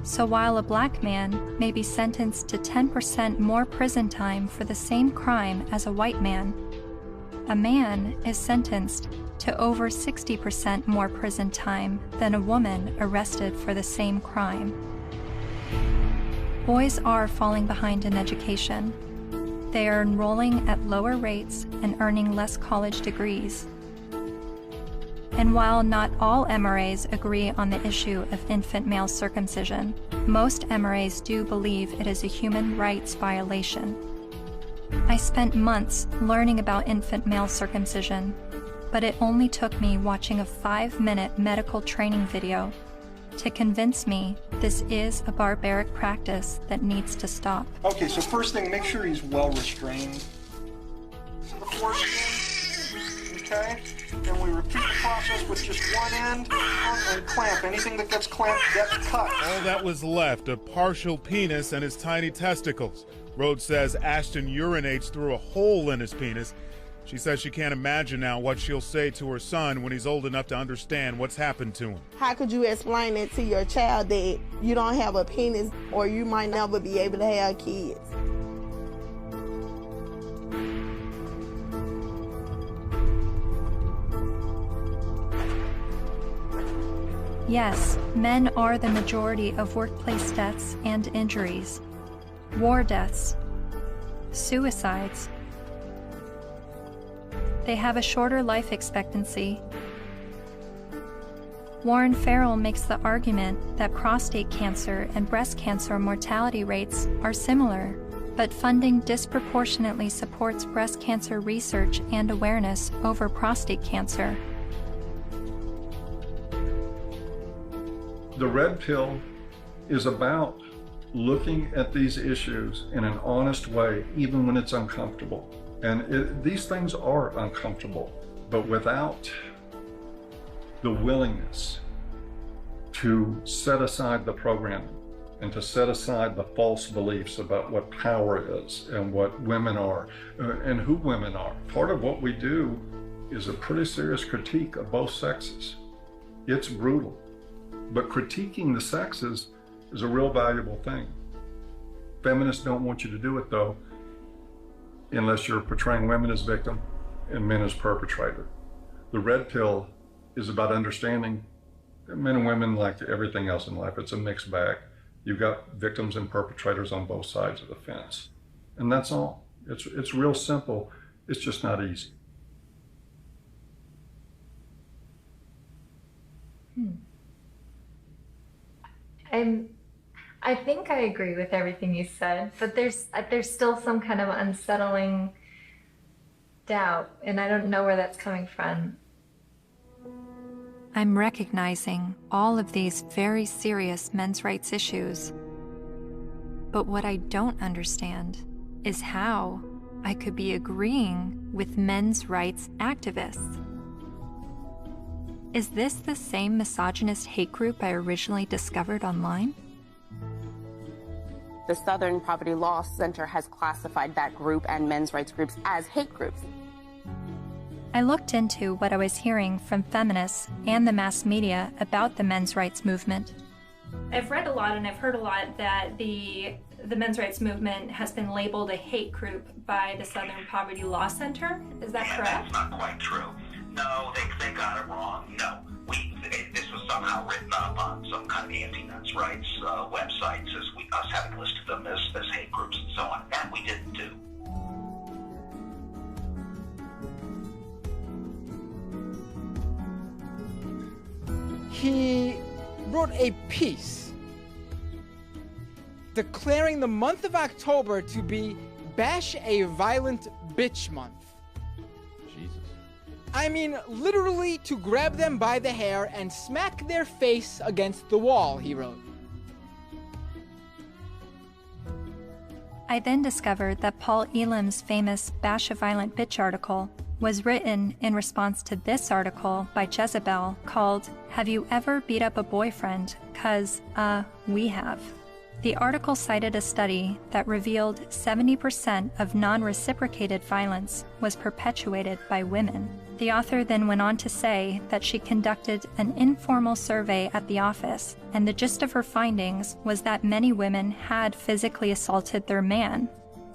So while a black man may be sentenced to 10% more prison time for the same crime as a white man, a man is sentenced to over 60% more prison time than a woman arrested for the same crime. Boys are falling behind in education. They are enrolling at lower rates and earning less college degrees. And while not all MRAs agree on the issue of infant male circumcision, most MRAs do believe it is a human rights violation. I spent months learning about infant male circumcision, but it only took me watching a 5-minute medical training video to convince me this is a barbaric practice that needs to stop. Okay, so first thing, make sure he's well restrained. Before okay? Then we repeat the process with just one end and clamp. Anything that gets clamped gets cut. All that was left, a partial penis and his tiny testicles. Rhodes says Ashton urinates through a hole in his penis. She says she can't imagine now what she'll say to her son when he's old enough to understand what's happened to him. How could you explain it to your child that you don't have a penis or you might never be able to have kids? Yes, men are the majority of workplace deaths and injuries, war deaths, suicides. They have a shorter life expectancy. Warren Farrell makes the argument that prostate cancer and breast cancer mortality rates are similar, but funding disproportionately supports breast cancer research and awareness over prostate cancer. The red pill is about looking at these issues in an honest way, even when it's uncomfortable. And these things are uncomfortable, but without the willingness to set aside the programming and to set aside the false beliefs about what power is and what women are and who women are. Part of what we do is a pretty serious critique of both sexes. It's brutal, but critiquing the sexes is a real valuable thing. Feminists don't want you to do it though, unless you're portraying women as victim and men as perpetrator. The red pill is about understanding that men and women, like everything else in life, it's a mixed bag. You've got victims and perpetrators on both sides of the fence. And that's all. It's real simple. It's just not easy. I think I agree with everything you said, but there's still some kind of unsettling doubt, and I don't know where that's coming from. I'm recognizing all of these very serious men's rights issues. But what I don't understand is how I could be agreeing with men's rights activists. Is this the same misogynist hate group I originally discovered online? The Southern Poverty Law Center has classified that group and men's rights groups as hate groups. I looked into what I was hearing from feminists and the mass media about the men's rights movement. I've read a lot and I've heard a lot that the men's rights movement has been labeled a hate group by the Southern Poverty Law Center. Is that correct? That's not quite true. No, they got it wrong. No, this was somehow written up on some kind of anti-men's rights websites as us having listed them as hate groups and so on. That we didn't do. he wrote a piece declaring the month of October to be Bash a Violent Bitch Month. Jesus. I mean, literally to grab them by the hair and smack their face against the wall, he wrote. I then discovered that Paul Elam's famous Bash a Violent Bitch article was written in response to this article by Jezebel called, "Have You Ever Beat Up a Boyfriend? 'Cause, we have." The article cited a study that revealed 70% of non-reciprocated violence was perpetuated by women. The author then went on to say that she conducted an informal survey at the office, and the gist of her findings was that many women had physically assaulted their man,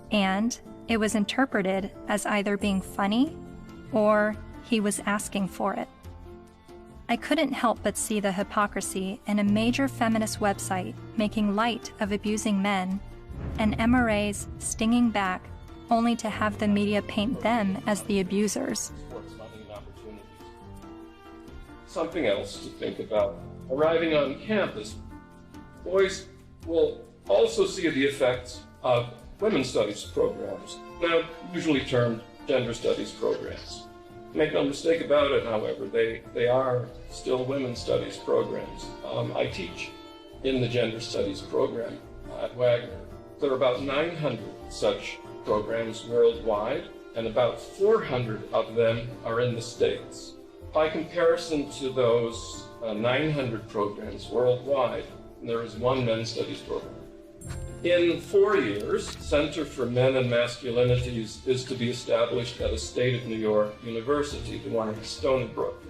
and it was interpreted as either being funny or he was asking for it. I couldn't help but see the hypocrisy in a major feminist website making light of abusing men, and MRAs stinging back only to have the media paint them as the abusers. Something else to think about. Arriving on campus, boys will also see the effects of women's studies programs, now usually termed gender studies programs. Make no mistake about it, however, they are still women's studies programs. I teach in the gender studies program at Wagner. There are about 900 such programs worldwide, and about 400 of them are in the States. By comparison to those 900 programs worldwide, there is one men's studies program. In 4 years, Center for Men and Masculinities is to be established at a state of New York university, the one in Stony Brook.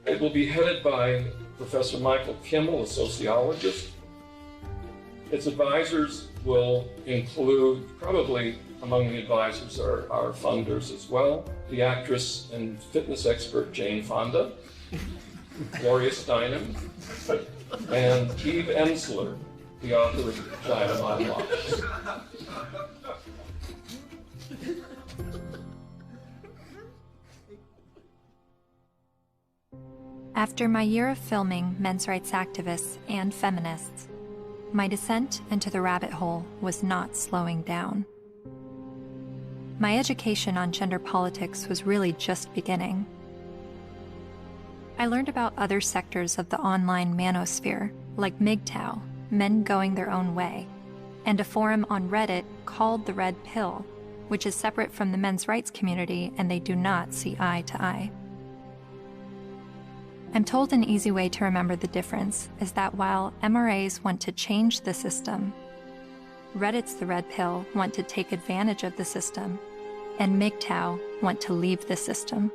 It will be headed by Professor Michael Kimmel, a sociologist. Its advisors will include, probably among the advisors are funders as well, the actress and fitness expert Jane Fonda, Gloria Steinem, and Eve Ensler, the author of Vagina Monologues. After my year of filming men's rights activists and feminists, my descent into the rabbit hole was not slowing down. My education on gender politics was really just beginning. I learned about other sectors of the online manosphere, like MGTOW, Men Going Their Own Way, and a forum on Reddit called the Red Pill, which is separate from the men's rights community and they do not see eye to eye. I'm told an easy way to remember the difference is that while MRAs want to change the system, Reddit's the Red Pill want to take advantage of the system, and MGTOW want to leave the system.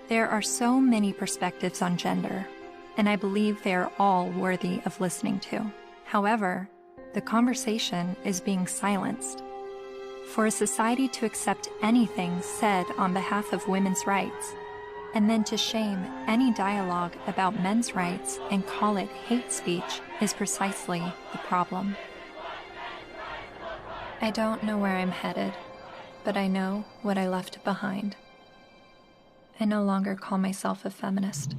There are so many perspectives on gender, and I believe they are all worthy of listening to. However, the conversation is being silenced. For a society to accept anything said on behalf of women's rights, and then to shame any dialogue about men's rights and call it hate speech is precisely the problem. I don't know where I'm headed, but I know what I left behind. I no longer call myself a feminist.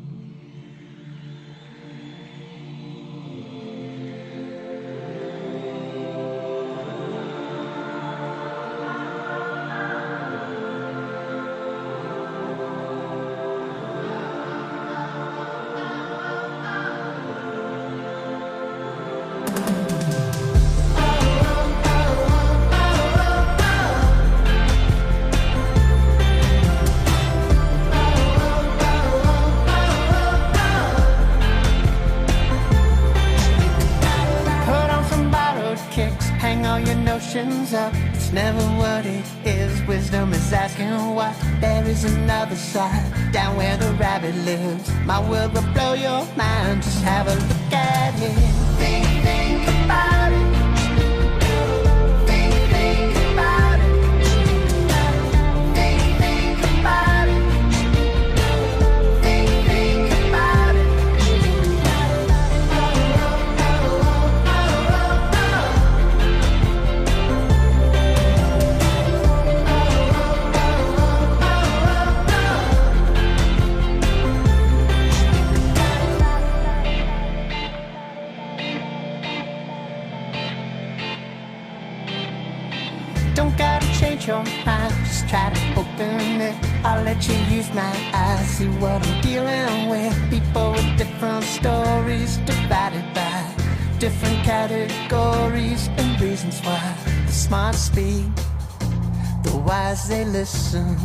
Up. It's never what it is. Wisdom is asking what. There is another side, down where the rabbit lives. My world will blow your mind. Just have a look at it. Think about it. Think about it. Think about it. Think about it. I'll let you use my eyes, see what I'm dealing with. People with different stories, divided by different categories and reasons why. The smart speak, the wise they listen.